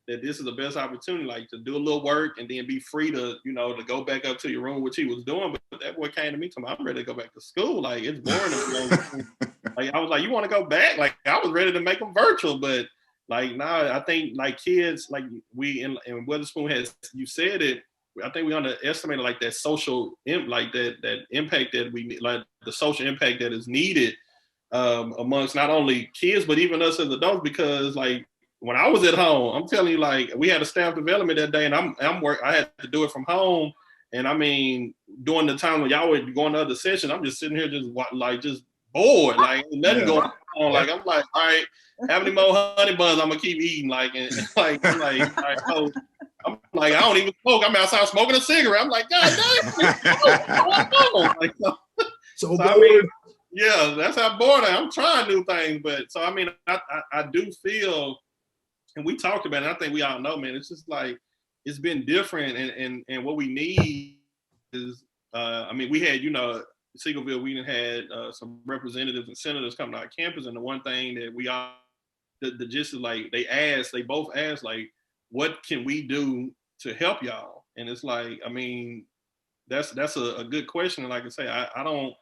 that this is the best opportunity, like, to do a little work and then be free to, you know, to go back up to your room, which he was doing. But but that boy came to me talking, I'm ready to go back to school. Like, it's boring to go. Like, I was like, you want to go back? Like, I was ready to make them virtual, but like now I think like kids, like we in Weatherspoon has, you said it, I think we underestimated like that social like that impact that we need, like the social impact that is needed amongst not only kids but even us as adults, because like when I was at home, I'm telling you, like we had a staff development that day, and I had to do it from home, and I mean during the time when y'all were going to other sessions, I'm just sitting here just just bored, like nothing going on. Like I'm like, all right, how many more honey buns I'm gonna keep eating? Like and like I'm like, all right, so I'm like, I don't even smoke. I'm outside smoking a cigarette. I'm like, God damn, like, so I mean, yeah, that's how bored I am. I'm trying new things, but so I mean, I do feel, and we talked about it, I think we all know, man, it's just like it's been different, and what we need is I mean, we had, Seagoville, we had some representatives and senators coming to our campus, and the one thing that we all, the gist is like they both asked like, what can we do to help y'all? And it's like, I mean, that's a good question. And like I say, I don't,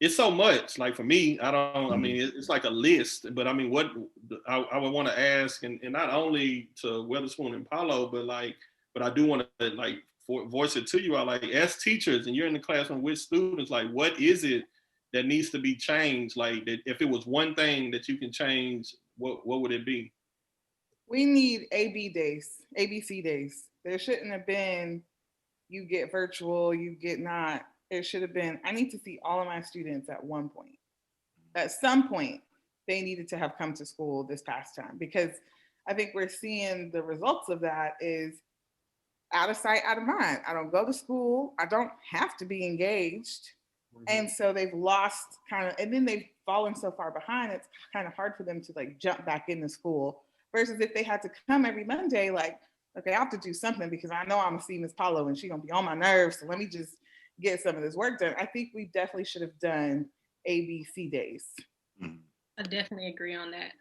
it's so much. Like for me, I don't, I mean, it's like a list, but I mean, what I would want to ask, and not only to Weatherspoon and Paulo, but I do want to like voice it to you. I like, as teachers, and you're in the classroom with students, like, what is it that needs to be changed? Like, that if it was one thing that you can change, what would it be? We need ABC days. There shouldn't have been, you get virtual, you get not. It should have been, I need to see all of my students at one point. At some point, they needed to have come to school this past time, because I think we're seeing the results of that is out of sight, out of mind. I don't go to school. I don't have to be engaged. And so they've lost kind of, and then they've fallen so far behind, it's kind of hard for them to like jump back into school. Versus if they had to come every Monday, like, okay, I have to do something because I know I'm gonna see Miss Paulo and she's gonna be on my nerves. So let me just get some of this work done. I think we definitely should have done ABC days. I definitely agree on that.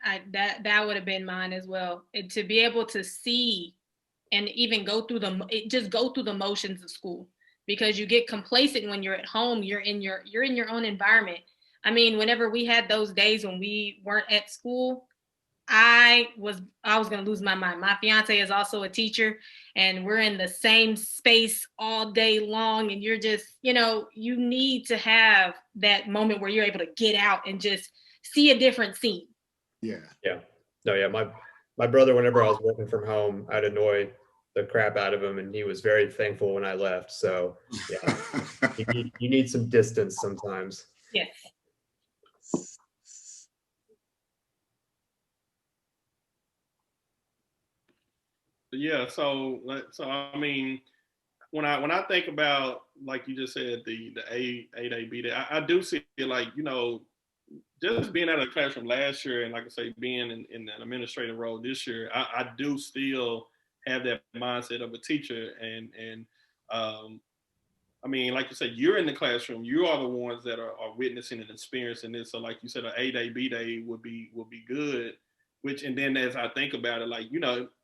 That would have been mine as well. To be able to see and even go through the motions of school, because you get complacent when you're at home. You're in your own environment. I mean, whenever we had those days when we weren't at school, I was going to lose my mind. My fiance is also a teacher, and we're in the same space all day long. And you're just, you need to have that moment where you're able to get out and just see a different scene. Yeah. No, yeah. My brother, whenever I was working from home, I'd annoy the crap out of him, and he was very thankful when I left. So yeah, you need some distance sometimes. Yes. Yeah, so I mean, when I think about, like you just said, the A day, B day, I do see it like, just being out of the classroom last year, and like I say, being in an administrative role this year, I do still have that mindset of a teacher, and I mean, like you said, you're in the classroom, you are the ones that are witnessing and experiencing this. So like you said, an A day, B day would be good. Which, and then as I think about it, like,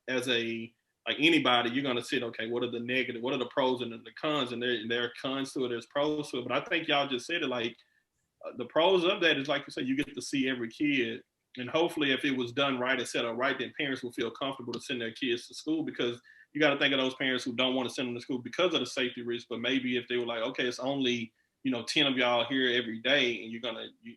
as like anybody, you're gonna sit, okay, what are the negative, what are the pros and the cons, and there are cons to it, there's pros to it. But I think y'all just said it, like the pros of that is, like you said, you get to see every kid, and hopefully if it was done right and set up right, then parents will feel comfortable to send their kids to school, because you got to think of those parents who don't want to send them to school because of the safety risk. But maybe if they were like, okay, it's only 10 of y'all here every day,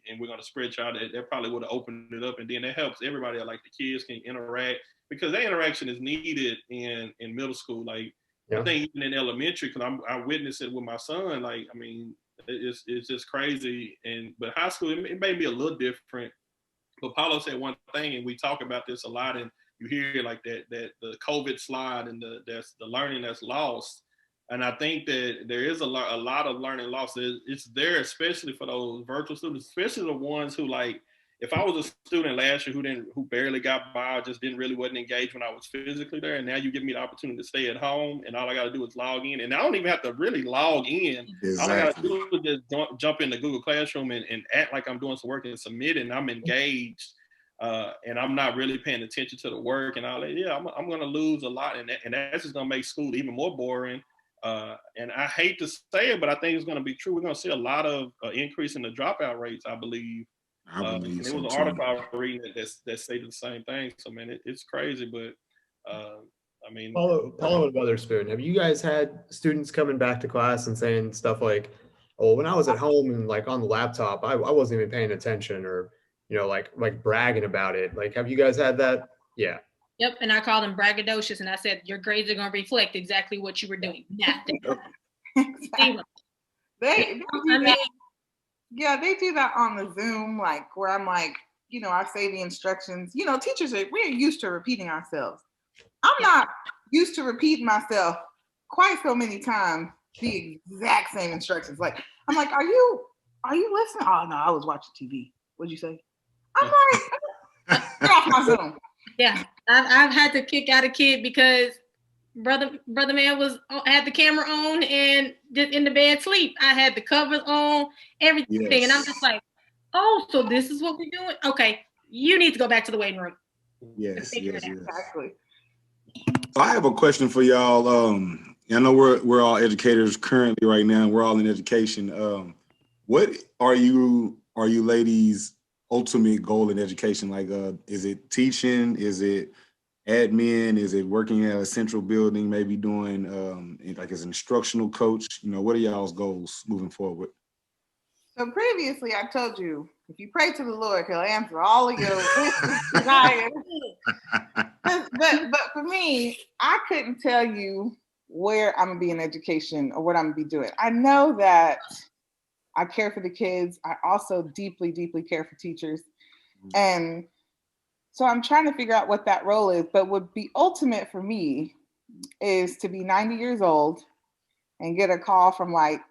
and we're gonna spread y'all, that probably would have opened it up, and then that helps everybody. Like the kids can interact, because that interaction is needed in middle school. Like I think even in elementary, because I witnessed it with my son. Like, I mean, it's just crazy. But high school, it may be a little different. But Paulo said one thing, and we talk about this a lot, and you hear like that the COVID slide, and the learning that's lost. And I think that there is a lot of learning loss. It's there, especially for those virtual students, especially the ones who, like, if I was a student last year who barely got by, just wasn't engaged when I was physically there, and now you give me the opportunity to stay at home, and all I got to do is log in, and I don't even have to really log in. Exactly. All I got to do is just jump into Google Classroom and act like I'm doing some work and submit it, and I'm engaged, and I'm not really paying attention to the work and all that. Yeah, I'm going to lose a lot, and that's just going to make school even more boring. And I hate to say it, but I think it's going to be true. We're going to see a lot of increase in the dropout rates, I believe. I believe and so it was too. an article I was reading that stated the same thing. So, man, it's crazy. But, I mean. Paulo and Weatherspoon, have you guys had students coming back to class and saying stuff like, oh, when I was at home and like on the laptop, I wasn't even paying attention, or, you know, like bragging about it? Like, have you guys had that? Yeah. Yep, and I called them braggadocious, and I said, your grades are going to reflect exactly what you were doing. Nothing. Exactly. They do that. Yeah, they do that on the Zoom, like where I'm like, you know, I say the instructions. You know, we're used to repeating ourselves. I'm not used to repeating myself quite so many times, the exact same instructions. Like, I'm like, are you listening? Oh no, I was watching TV. What'd you say? I'm like, get off my Zoom. Yeah, I've had to kick out a kid because brother man had the camera on and just in the bed sleep. I had the covers on, everything, yes. And I'm just like, oh, so this is what we're doing? Okay, you need to go back to the waiting room. Yes. Exactly. So I have a question for y'all. I know we're all educators currently right now. We're all in education. What are you ladies' ultimate goal in education? Like, is it teaching? Is it admin? Is it working at a central building? Maybe doing like as an instructional coach? You know, what are y'all's goals moving forward? So previously, I told you, if you pray to the Lord, He'll answer all of your desires. But for me, I couldn't tell you where I'm gonna be in education or what I'm gonna be doing. I know that I care for the kids. I also deeply, deeply care for teachers. And so I'm trying to figure out what that role is, but would be ultimate for me is to be 90 years old and get a call from like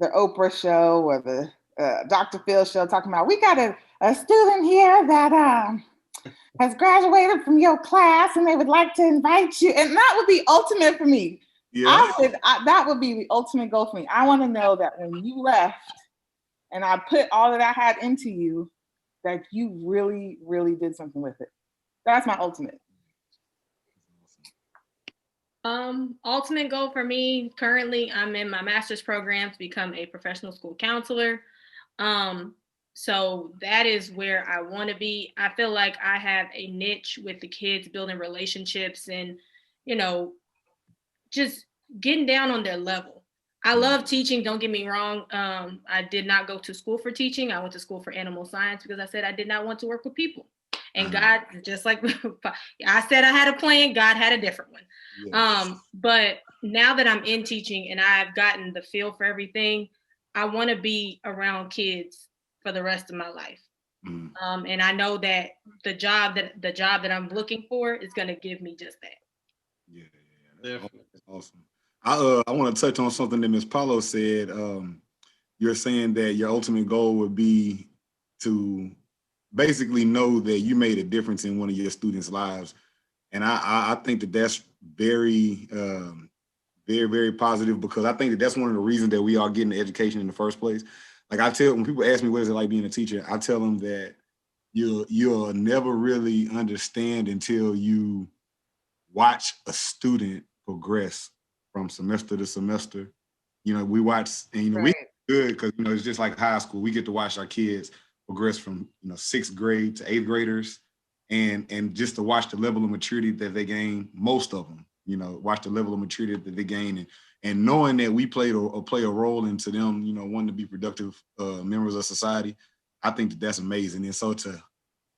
the Oprah show or the Dr. Phil show talking about, we got a student here that has graduated from your class and they would like to invite you. And that would be ultimate for me. Yeah. That would be the ultimate goal for me. I want to know that when you left and I put all that I had into you, that you really, really did something with it. That's my ultimate. Ultimate goal for me currently, I'm in my master's program to become a professional school counselor. So that is where I want to be. I feel like I have a niche with the kids, building relationships and, you know, just getting down on their level. I love teaching, don't get me wrong. I did not go to school for teaching. I went to school for animal science because I said I did not want to work with people. And God, just like I said, I had a plan, God had a different one. Yes. But now that I'm in teaching and I've gotten the feel for everything, I want to be around kids for the rest of my life. And I know that the job that I'm looking for is going to give me just that. Yeah. That's awesome. I want to touch on something that Ms. Paulo said. You're saying that your ultimate goal would be to basically know that you made a difference in one of your students' lives. And I think that that's very, very, very positive, because I think that that's one of the reasons that we are getting the education in the first place. Like when people ask me what is it like being a teacher, I tell them that you'll never really understand until you watch a student progress from semester to semester. You know, we watch, and we good because it's just like high school. We get to watch our kids progress from 6th grade to 8th graders, and just to watch the level of maturity that they gain. Most of them, watch the level of maturity that they gain, and knowing that we play a role into them, wanting to be productive members of society. I think that's amazing. And so to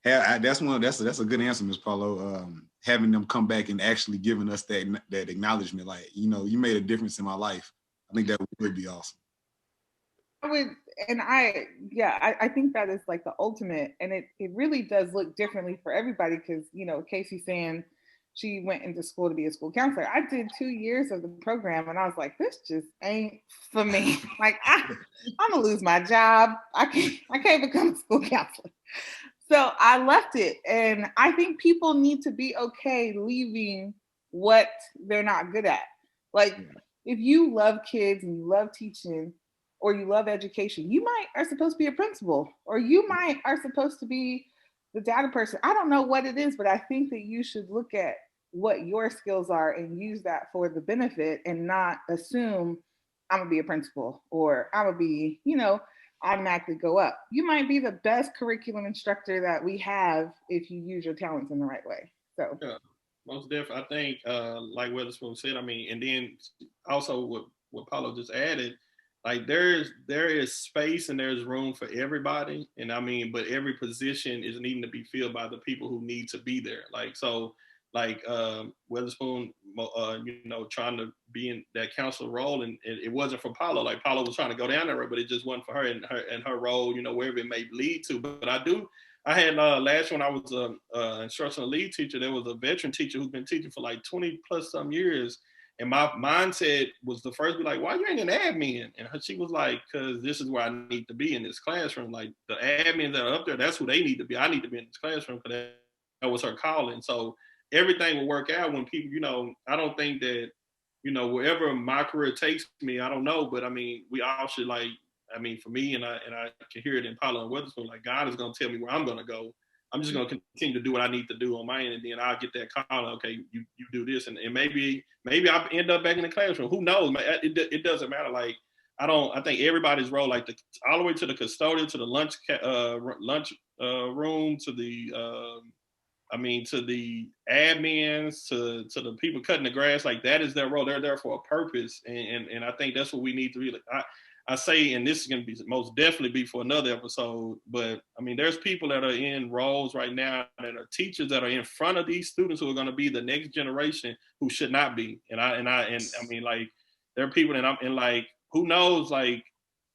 have that's a good answer, Ms. Paulo. Having them come back and actually giving us that acknowledgement, like, you made a difference in my life. I think that would be awesome. I think that is like the ultimate, and it really does look differently for everybody, because Casey's saying she went into school to be a school counselor. I did 2 years of the program and I was like, this just ain't for me. Like I'm gonna lose my job. I can't become a school counselor. So I left it, and I think people need to be okay leaving what they're not good at. Like, if you love kids and you love teaching, or you love education, you are supposed to be a principal, or you are supposed to be the data person. I don't know what it is, but I think that you should look at what your skills are and use that for the benefit, and not assume I'm gonna be a principal or I'm gonna be, automatically go up. You might be the best curriculum instructor that we have if you use your talents in the right way. So Yeah, most definitely. I think, like Weatherspoon said, I mean, and then also what Paulo just added, like there is space and there's room for everybody. And I mean, but every position is needing to be filled by the people who need to be there. Like, so like Weatherspoon, trying to be in that counselor role, and it wasn't for Paulo. Like Paulo was trying to go down that road, but it just wasn't for her and her role, wherever it may lead to. But I had last when I was a instructional lead teacher, there was a veteran teacher who's been teaching for like 20 plus some years. And my mindset was the first be like, why you ain't an admin? And she was like, because this is where I need to be in this classroom. Like the admins that are up there, that's who they need to be. I need to be in this classroom, because that was her calling. So everything will work out when people, I don't think that, wherever my career takes me, I don't know. But I mean, we all should for me, and I can hear it in Paulo and Weatherspoon, like God is going to tell me where I'm going to go. I'm just going to continue to do what I need to do on my end, and then I'll get that call. Okay, you do this, and maybe I end up back in the classroom. Who knows? It doesn't matter. Like I think everybody's role, like all the way to the custodian, to the lunch room, to the to the admins, to the people cutting the grass, like that is their role. They're there for a purpose, and I think that's what we need to really. I say, and this is going to be most definitely be for another episode, but I mean, there's people that are in roles right now that are teachers that are in front of these students who are going to be the next generation who should not be. And I mean, like, there are people that who knows, like,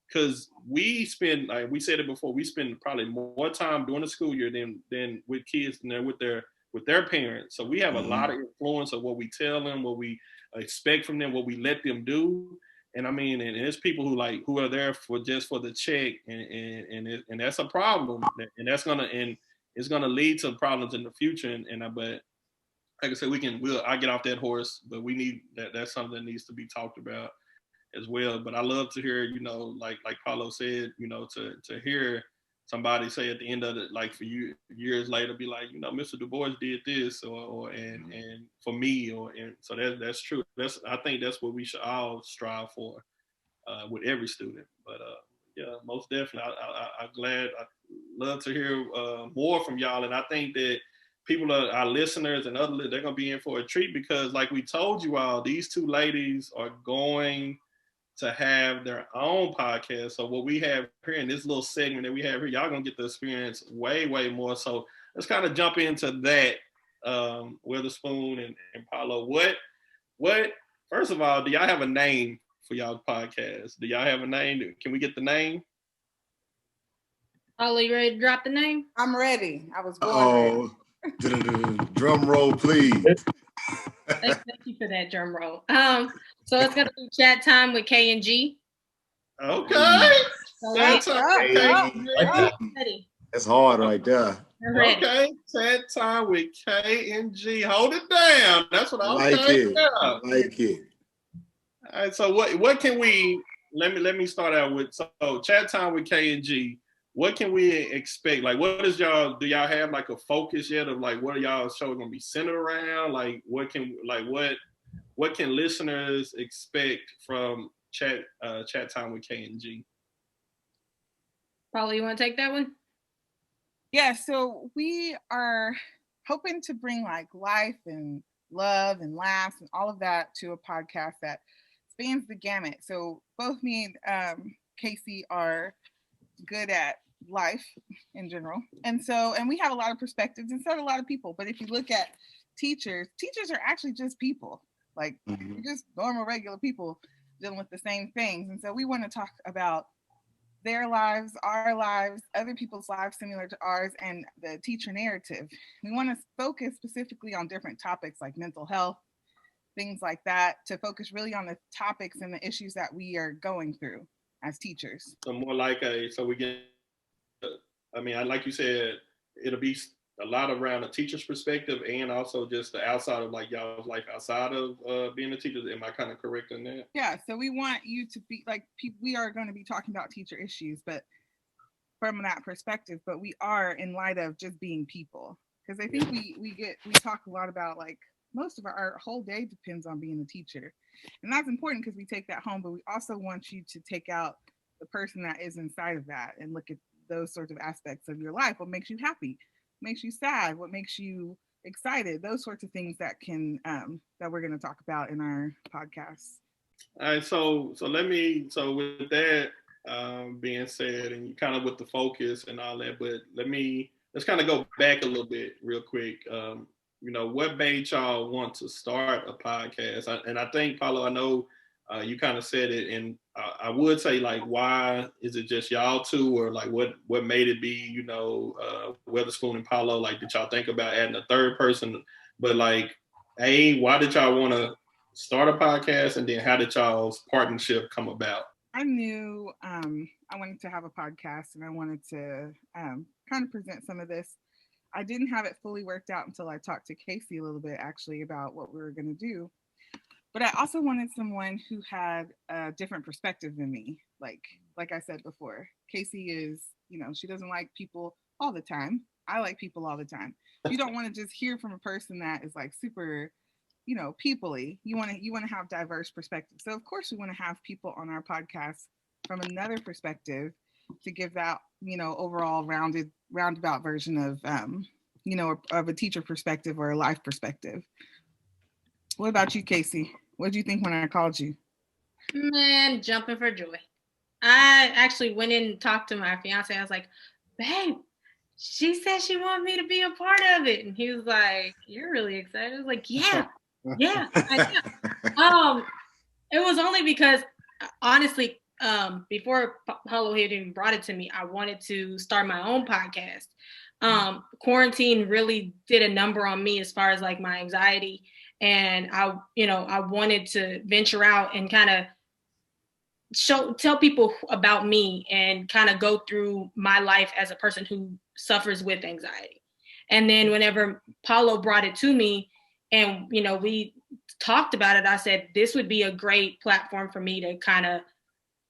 because we spend, like we said it before, we spend probably more time during the school year than with kids and with their parents. So we have a lot of influence of what we tell them, what we expect from them, what we let them do. And I mean, and there's people who are there for just for the check, and that's a problem, and it's gonna lead to problems in the future. But like I said, I get off that horse, but we need that's something that needs to be talked about as well. But I love to hear, like Paulo said, to hear somebody say at the end of it, like for you years later, be like, Mr. Du Bois did this, and for me, so that's true. I think that's what we should all strive for with every student. But yeah, most definitely, I'm glad. I love to hear more from y'all, and I think that people, our listeners and other, they're gonna be in for a treat, because like we told you all, these two ladies are going to have their own podcast. So what we have here in this little segment that we have here, y'all gonna get to experience way, way more. So let's kind of jump into that. Weatherspoon and Paulo, what? First of all, do y'all have a name for y'all podcast? Do y'all have a name? Can we get the name? Paulo, you ready to drop the name? I'm ready. I was born ready. Drum roll, please. Thank you for that drum roll. So it's gonna be Chat Time with K and G. Okay. That's hard right there. Okay, Chat Time with K and G. Hold it down. That's what I like it. I like it. All right. So what can we? Let me start out with. So Chat Time with K and G. What can we expect? Like, do y'all have like a focus yet of like what are y'all show gonna be centered around? Like, what can listeners expect from Chat Time with K and G? Paulo, you want to take that one? Yeah. So we are hoping to bring like life and love and laughs and all of that to a podcast that spans the gamut. So both me and Casey are good at life in general, and we have a lot of perspectives, and so do a lot of people. But if you look at teachers are actually just people, like just normal regular people dealing with the same things. And so we want to talk about their lives, our lives, other people's lives similar to ours, and the teacher narrative. We want to focus specifically on different topics like mental health, things like that, to focus really on the topics and the issues that we are going through as teachers. So more like like you said, it'll be a lot around a teacher's perspective, and also just the outside of like y'all's life outside of being a teacher. Am I kind of correct in that? Yeah. So we want you to be like, we are going to be talking about teacher issues, but from that perspective, but we are in light of just being people. Because I think we talk a lot about like most of our whole day depends on being a teacher. And that's important because we take that home, but we also want you to take out the person that is inside of that and look at those sorts of aspects of your life. What makes you happy? What makes you sad? What makes you excited? Those sorts of things that can that we're going to talk about in our podcast. All right, so with that being said, and kind of with the focus and all that, but let's kind of go back a little bit real quick. What made y'all want to start a podcast? And I think, Paulo, I know you kind of said it, and I would say, like, why is it just y'all two, or like what made it be, Weatherspoon and Paulo? Like, did y'all think about adding a third person? But like, why did y'all want to start a podcast, and then how did y'all's partnership come about? I knew I wanted to have a podcast, and I wanted to kind of present some of this. I didn't have it fully worked out until I talked to Casey a little bit, actually, about what we were going to do. But I also wanted someone who had a different perspective than me. Like I said before, Casey is, she doesn't like people all the time. I like people all the time. You don't want to just hear from a person that is like super, people-y. You want to have diverse perspectives. So of course we want to have people on our podcast from another perspective to give that, overall roundabout version of, of a teacher perspective or a life perspective. What about you, Casey? What did you think when I called you? Man, jumping for joy. I actually went in and talked to my fiance. I was like, babe, she said she wanted me to be a part of it. And he was like, you're really excited. I was like, yeah, I am. It was only because, honestly, before Paulo had even brought it to me, I wanted to start my own podcast. Quarantine really did a number on me as far as like my anxiety. And I wanted to venture out and kind of tell people about me and kind of go through my life as a person who suffers with anxiety. And then whenever Paulo brought it to me and, we talked about it, I said, this would be a great platform for me to kind of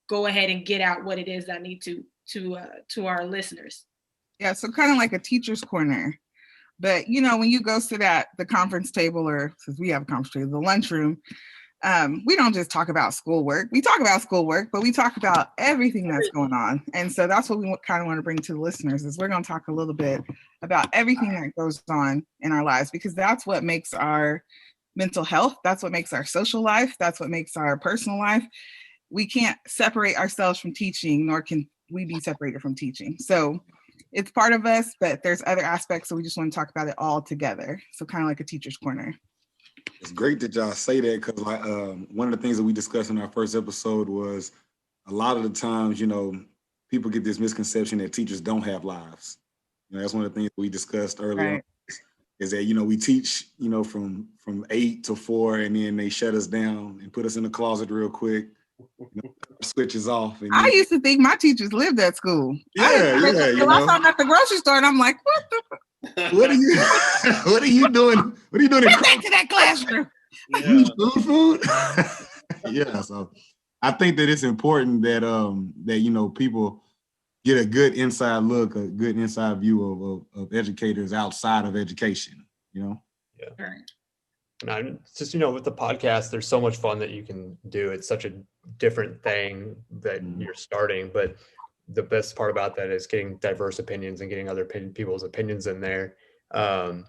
go ahead and get out what it is I need to our listeners. Yeah. So kind of like a teacher's corner. But, when you go sit at the conference table, or since we have a conference table, the lunchroom, we don't just talk about schoolwork. We talk about schoolwork, but we talk about everything that's going on. And so that's what we kind of want to bring to the listeners, is we're going to talk a little bit about everything that goes on in our lives, because that's what makes our mental health. That's what makes our social life. That's what makes our personal life. We can't separate ourselves from teaching, nor can we be separated from teaching. So it's part of us, but there's other aspects. So we just want to talk about it all together. So kind of like a teacher's corner. It's great that y'all say that, because one of the things that we discussed in our first episode was a lot of the times, people get this misconception that teachers don't have lives. That's one of the things we discussed earlier. Right. Is that, we teach, from 8 to 4, and then they shut us down and put us in the closet real quick. Switches off. And I used to think my teachers lived at school. Yeah. I saw them at the grocery store, and I'm like, what the? What are you? What are you doing? What are you doing? Get back to that classroom. Yeah. Food. Yeah. So I think that it's important that that people get a good inside look, a good inside view of educators outside of education. Yeah. And it's just, with the podcast, there's so much fun that you can do. It's such a different thing that you're starting, but the best part about that is getting diverse opinions and getting other people's opinions in there. And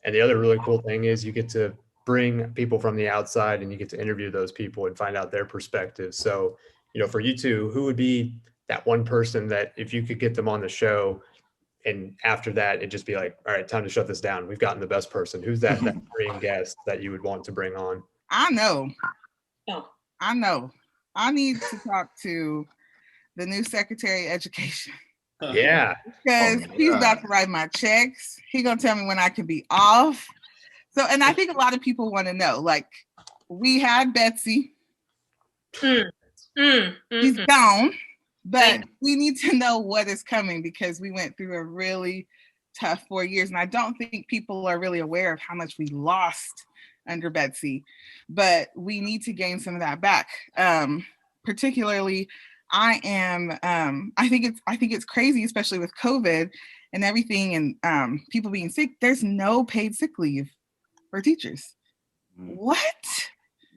the other really cool thing is you get to bring people from the outside and you get to interview those people and find out their perspectives. So, for you two, who would be that one person that if you could get them on the show, and after that, it'd just be like, all right, time to shut this down. We've gotten the best person. Who's that dream guest that you would want to bring on? I know. Oh. I know. I need to talk to the new Secretary of Education. Yeah. Because he's about to write my checks. He's going to tell me when I can be off. So, and I think a lot of people want to know, like, we had Betsy. She's gone. But we need to know what is coming, because we went through a really tough 4 years. And I don't think people are really aware of how much we lost under Betsy. But we need to gain some of that back. Particularly, I think it's crazy, especially with COVID and everything, and people being sick. There's no paid sick leave for teachers. What?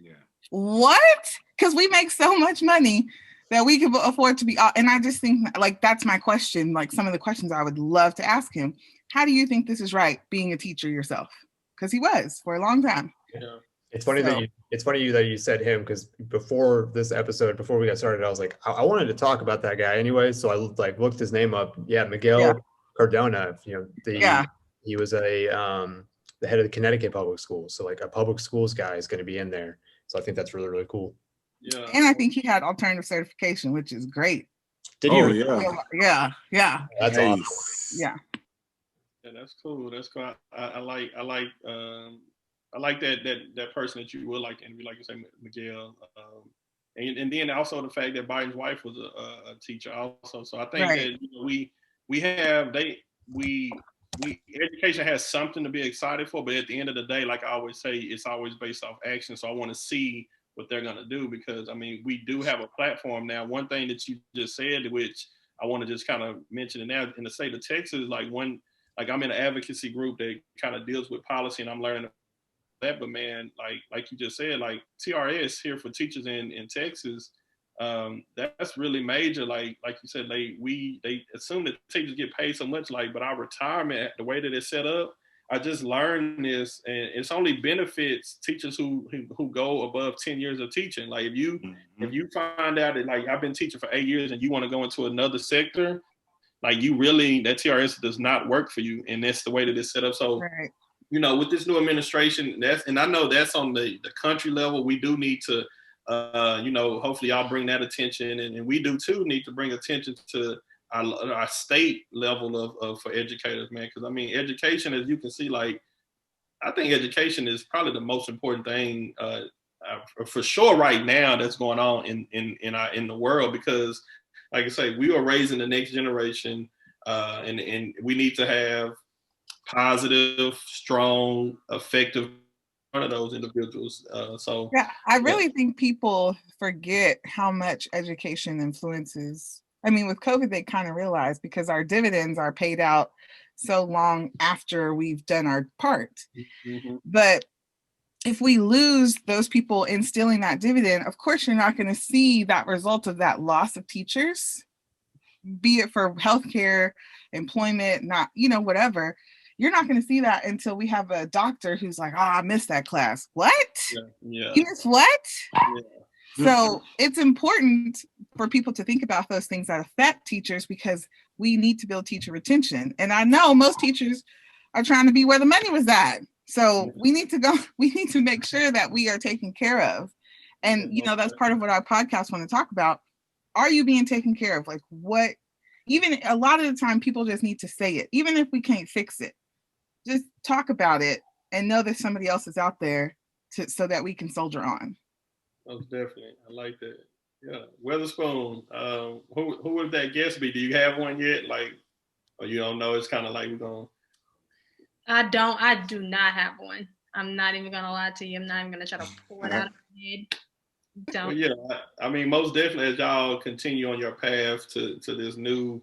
Yeah. What? Because we make so much money that we can afford to be. And I just think like that's my question. Like some of the questions I would love to ask him. How do you think this is right, being a teacher yourself? Because he was for a long time. Yeah. It's funny that you said him, because before this episode, before we got started, I was like, I wanted to talk about that guy anyway. So I like looked his name up. Yeah, Miguel Cardona. You know, he was the head of the Connecticut public schools. So like a public schools guy is going to be in there. So I think that's really, really cool. Yeah. And I think he had alternative certification, which is great. Did he? Yeah. That's Nice. awesome. Yeah. Yeah, that's cool. That's cool. I like that person that you would like to interview, like you say, Miguel. And then also the fact that Biden's wife was a teacher also. So I think that education has something to be excited for, but at the end of the day, like I always say, it's always based off action. So I want to see what they're going to do, because I mean, we do have a platform now. One thing that you just said, which I want to just kind of mention it now, in the state of Texas, like I'm in an advocacy group that kind of deals with policy, and I'm learning that. But man, like you just said, like TRS here for teachers in Texas, that's really major. Like you said, they assume that teachers get paid so much, like, but our retirement, the way that it's set up, I just learned this, and it's only benefits teachers who go above 10 years of teaching. Like if you find out that like I've been teaching for 8 years and you want to go into another sector, like you really, that TRS does not work for you, and that's the way that it's set up. So you know, with this new administration, and I know that's on the country level, we do need to you know, hopefully y'all bring that attention, and we do too need to bring attention to our state level of for educators, man. Because I mean, education, as you can see, like I think education is probably the most important thing for sure right now that's going on in the world. Because, like I say, we are raising the next generation, and we need to have positive, strong, effective one of those individuals. So yeah, I really think people forget how much education influences. I mean, with COVID, they kind of realized, because our dividends are paid out so long after we've done our part. Mm-hmm. But if we lose those people instilling that dividend, of course, you're not going to see that result of that loss of teachers, be it for healthcare, employment, not, you know, whatever. You're not going to see that until we have a doctor who's like, oh, I missed that class. What? Yeah. You missed what? Yeah. So it's important for people to think about those things that affect teachers, because we need to build teacher retention. And I know most teachers are trying to be where the money was at. So we need to make sure that we are taken care of. And, you know, that's part of what our podcast want to talk about. Are you being taken care of? Like what, even a lot of the time people just need to say it, even if we can't fix it, just talk about it and know that somebody else is out there so that we can soldier on. Most definitely. I like that. Yeah. Weatherspoon, who would that guest be? Do you have one yet? Like, or you don't know? It's kind of like we're going. I do not have one. I'm not even gonna lie to you. I'm not even gonna try to pull it out of my head. Don't. Well, yeah. I mean, most definitely, as y'all continue on your path to this new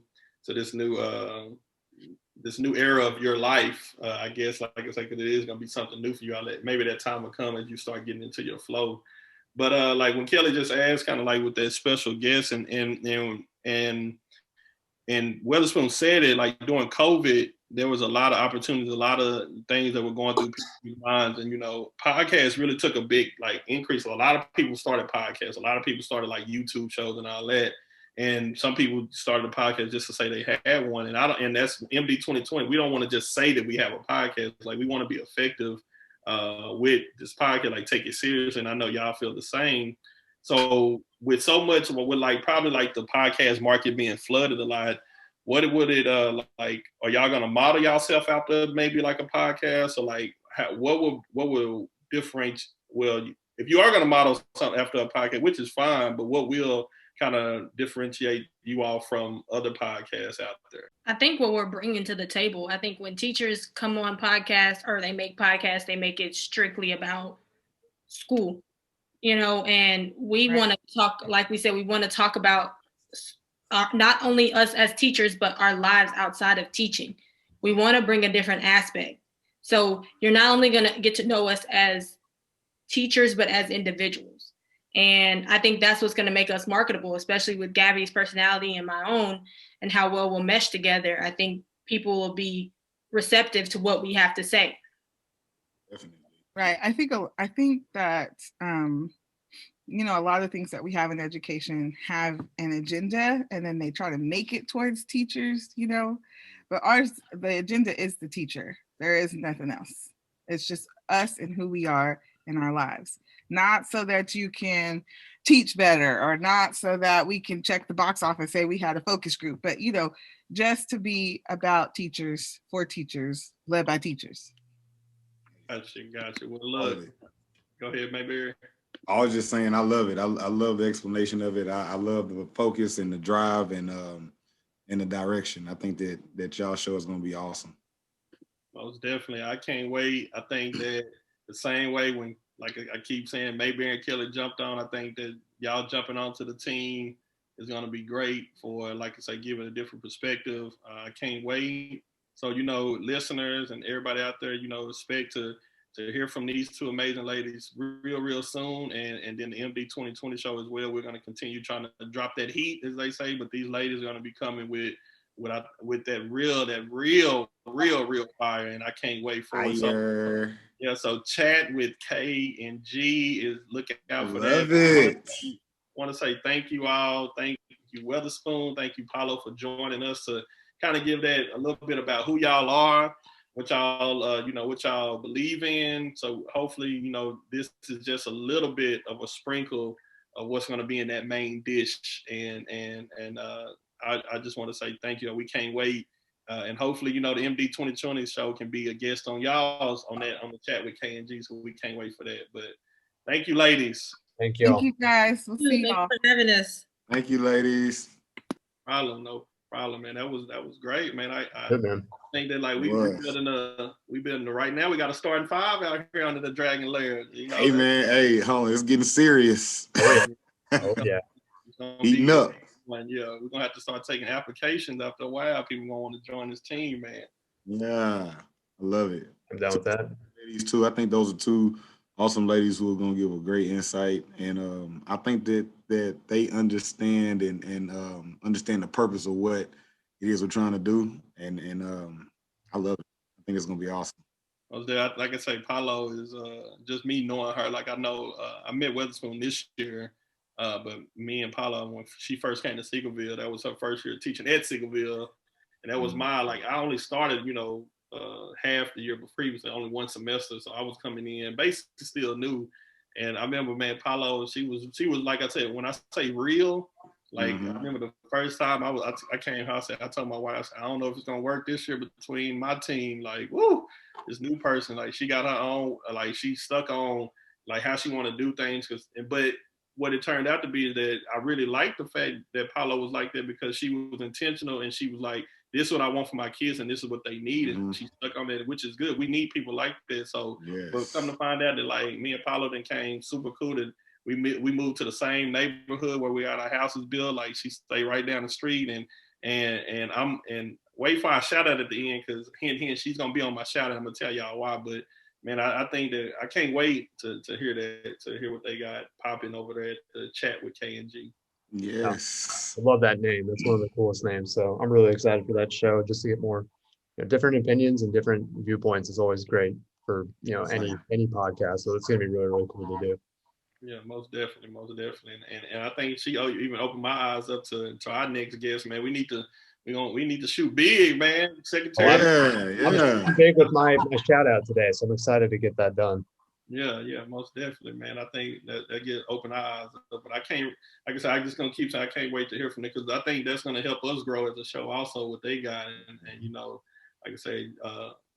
era of your life, I guess, like I said, because it is gonna be something new for you. Maybe that time will come as you start getting into your flow. But like when Kelly just asked, kind of like with that special guest, and Weatherspoon said it, like during COVID, there was a lot of opportunities, a lot of things that were going through people's minds, and you know, podcasts really took a big like increase. A lot of people started podcasts. A lot of people started like YouTube shows and all that. And some people started a podcast just to say they had one. And that's MD 2020. We don't want to just say that we have a podcast. Like we want to be effective with this podcast, like take it serious. And I know y'all feel the same. So with so much, with like probably like the podcast market being flooded a lot, what would it like? Are y'all gonna model yourself after maybe like a podcast, or like what will differentiate? Well, if you are gonna model something after a podcast, which is fine, but what will kind of differentiate you all from other podcasts out there? I think what we're bringing to the table, I think when teachers come on podcasts or they make podcasts, they make it strictly about school, you know, and we want to talk, like we said, we want to talk about not only us as teachers, but our lives outside of teaching. We want to bring a different aspect. So you're not only going to get to know us as teachers, but as individuals. And I think that's what's going to make us marketable, especially with Gabby's personality and my own, and how well we'll mesh together. I think people will be receptive to what we have to say. Definitely. Right. I think that you know, a lot of things that we have in education have an agenda, and then they try to make it towards teachers, you know. But ours, the agenda is the teacher. There is nothing else. It's just us and who we are in our lives. Not so that you can teach better, or not so that we can check the box off and say we had a focus group, but you know, just to be about teachers, for teachers, led by teachers. Gotcha. Well, look, go ahead, maybe. I was just saying, I love it. I love the explanation of it. I love the focus and the drive and the direction. I think that y'all show is going to be awesome. Most definitely. I can't wait. I think that the same way when, like I keep saying, Mayberry and Kelly jumped on, I think that y'all jumping onto the team is going to be great for, like I say, give it a different perspective. I can't wait. So, you know, listeners and everybody out there, you know, expect to hear from these two amazing ladies real soon. And then the MD 2020 show as well. We're going to continue trying to drop that heat, as they say, but these ladies are going to be coming with that real fire, and I can't wait for it. So, yeah, so chat with K and G is looking out for that. Love it. I want to say thank you all. Thank you, Weatherspoon. Thank you, Paulo, for joining us to kind of give that a little bit about who y'all are, what y'all, what y'all believe in. So hopefully, you know, this is just a little bit of a sprinkle of what's going to be in that main dish. And I just want to say thank you. We can't wait. And hopefully, you know, the MD 2020 show can be a guest on y'all's on the chat with K and G. So we can't wait for that. But thank you, ladies. Thank you. Thank you, guys. We'll see y'all. Thanks for having us. Thank you, ladies. No problem, man. That was great, man. I think that like we building right now. We got a starting five out here under the Dragon Lair. You know, hey man, hey, hold on, it's getting serious. Oh yeah. Heating up. Yeah, we're gonna have to start taking applications after a while. People gonna want to join this team, man. Yeah, I love it. I'm down with that. Ladies too. I think those are two awesome ladies who are gonna give a great insight, and I think that they understand and understand the purpose of what it is we're trying to do, and I love it. I think it's gonna be awesome. Like I say, Paulo is just me knowing her. Like I know I met Weatherspoon this year. But me and Paula, when she first came to Seagoville, that was her first year teaching at Seagoville. And that was I only started, you know, half the year previously, only one semester. So I was coming in basically still new. And I remember, man, Paula, she was like I said, when I say real, like I remember the first time I came house, I told my wife, I said, I don't know if it's gonna work this year between my team, like, woo, this new person, like she got her own, like she stuck on like how she wanna do things, but what it turned out to be is that I really liked the fact that Paula was like that, because she was intentional and she was like, this is what I want for my kids and this is what they need. And she stuck on that, which is good. We need people like that. So but come to find out that like me and Paula then came super cool, that we moved to the same neighborhood where we got our houses built. Like she stayed right down the street, and wait for our shout out at the end, because hint, she's gonna be on my shout out. I'm gonna tell y'all why, but man, I think that I can't wait to hear that, to hear what they got popping over there at the chat with K and G. Yes. I love that name. That's one of the coolest names. So I'm really excited for that show, just to get more different opinions and different viewpoints is always great for any podcast. So it's gonna be really cool to do. Yeah, most definitely. And I think she even opened my eyes up to our next guest, man. We need to shoot big, man. Secretary. I'm big with my shout out today, so I'm excited to get that done. Yeah, most definitely, man. I think that get open eyes up, but I can't. Like I said, I'm just gonna keep saying I can't wait to hear from them, because I think that's gonna help us grow as a show. Also, what they got, and you know, like I say,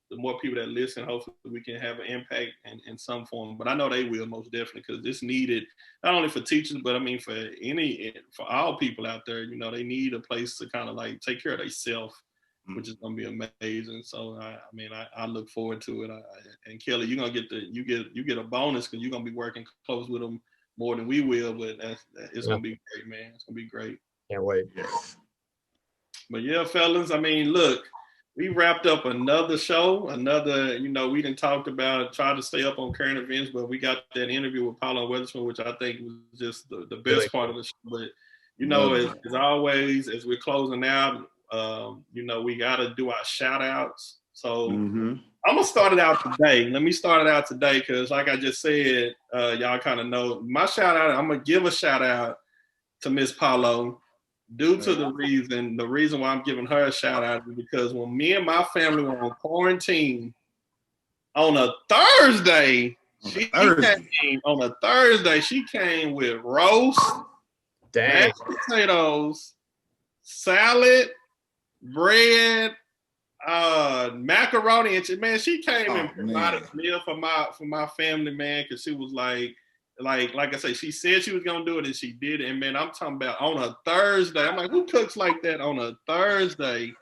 the more people that listen, hopefully we can have an impact in some form. But I know they will, most definitely, because it's needed not only for teachers, but I mean for all people out there. You know, they need a place to kind of like take care of themselves, which is gonna be amazing. So I look forward to it. And Kelly, you're gonna get a bonus, because you're gonna be working close with them more than we will. But it's gonna be great, man. It's gonna be great. Can't wait. But yeah, fellas, I mean, look. we wrapped up another show. We didn't talk about, tried to stay up on current events, but we got that interview with Paulo Weatherspoon, which I think was just the best part of the show. But, as always, as we're closing out, we got to do our shout outs. So I'm going to start it out today. Let me start it out today because like I just said, y'all kind of know my shout out. I'm going to give a shout out to Miss Paulo. Due to the reason why I'm giving her a shout out is because when me and my family were on quarantine on a Thursday, she came with roast, mashed potatoes, salad, bread, macaroni, and man, she came and provided a meal for my family, man, because she was like I say, she said she was gonna do it and she did it. And man, I'm talking about on a Thursday. I'm like, who cooks like that on a Thursday?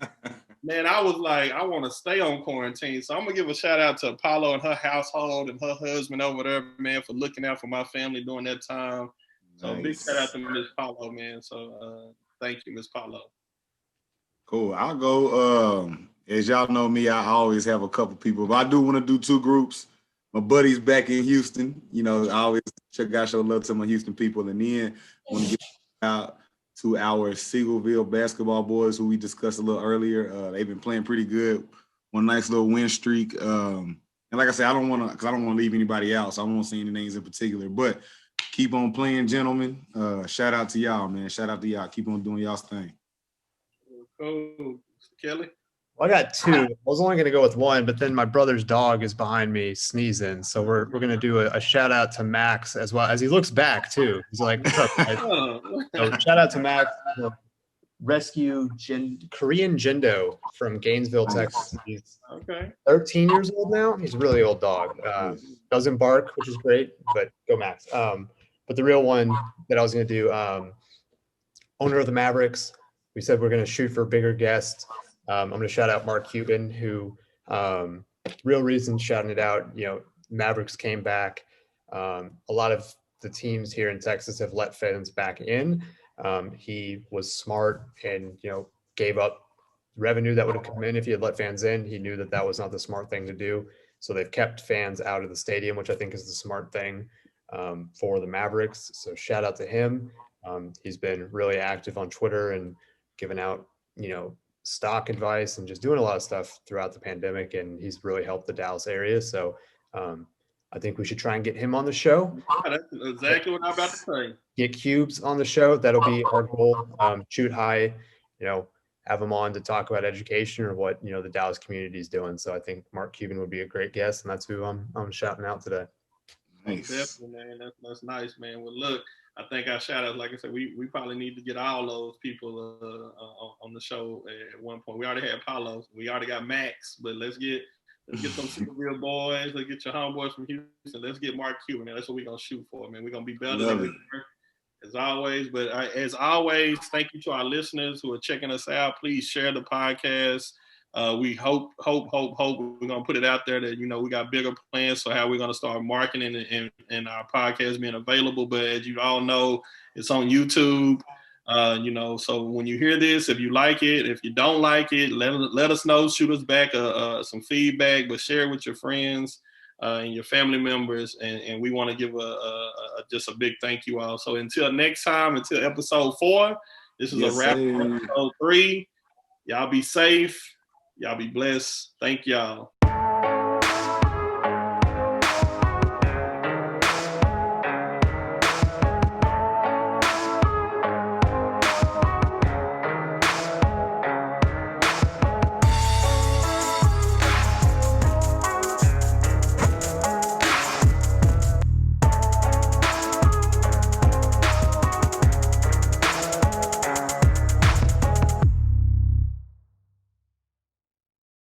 Man, I was like, I want to stay on quarantine. So I'm gonna give a shout out to Apollo and her household and her husband over there, man, for looking out for my family during that time. So big shout out to Miss Paulo, man. So thank you, Miss Paulo. Cool. I'll go. As y'all know me, I always have a couple people, but I do want to do two groups. My buddy's back in Houston. I always show love to my Houston people. And then I want to give out to our Seagoville basketball boys who we discussed a little earlier. They've been playing pretty good. One nice little win streak. And like I said, I don't want to leave anybody out, so I won't say any names in particular. But keep on playing, gentlemen. Shout out to y'all, man. Shout out to y'all. Keep on doing y'all's thing. Cool. Kelly? Well, I got two. I was only going to go with one, but then my brother's dog is behind me sneezing. So we're going to do a shout out to Max as well, as he looks back too. He's like, what's up, guys? So shout out to Max, rescue Korean Jindo from Gainesville, Texas. He's 13 years old now. He's a really old dog. Doesn't bark, which is great, but go Max. But the real one that I was going to do, owner of the Mavericks. We said we're going to shoot for bigger guests. I'm going to shout out Mark Cuban, who real reason shouting it out. Mavericks came back. A lot of the teams here in Texas have let fans back in. He was smart and, gave up revenue that would have come in if he had let fans in. He knew that was not the smart thing to do. So they've kept fans out of the stadium, which I think is the smart thing for the Mavericks. So shout out to him. He's been really active on Twitter and giving out, stock advice and just doing a lot of stuff throughout the pandemic. And he's really helped the Dallas area. So I think we should try and get him on the show. That's exactly what I'm about to say. Get Cubes on the show. That'll be our goal. Shoot high, have him on to talk about education or what, the Dallas community is doing. So I think Mark Cuban would be a great guest, and that's who I'm shouting out today. Nice. Definitely, man. That's nice, man. Well, look, I think our shout out, like I said, we probably need to get all those people on the show at one point. We already had Paulo, we already got Max, but let's get some super real boys. Let's get your homeboys from Houston. Let's get Mark Cuban, man. That's what we're gonna shoot for, man. We're gonna be better than we were, as always. But as always, thank you to our listeners who are checking us out. Please share the podcast. We hope we're gonna put it out there that we got bigger plans for how we're gonna start marketing and our podcast being available. But as you all know, it's on YouTube. So when you hear this, if you like it, if you don't like it, let us know. Shoot us back some feedback, but share it with your friends and your family members. And we want to give just a big thank you all. So until next time, until episode 4, this is a wrap on episode 3. Y'all be safe. Y'all be blessed. Thank y'all.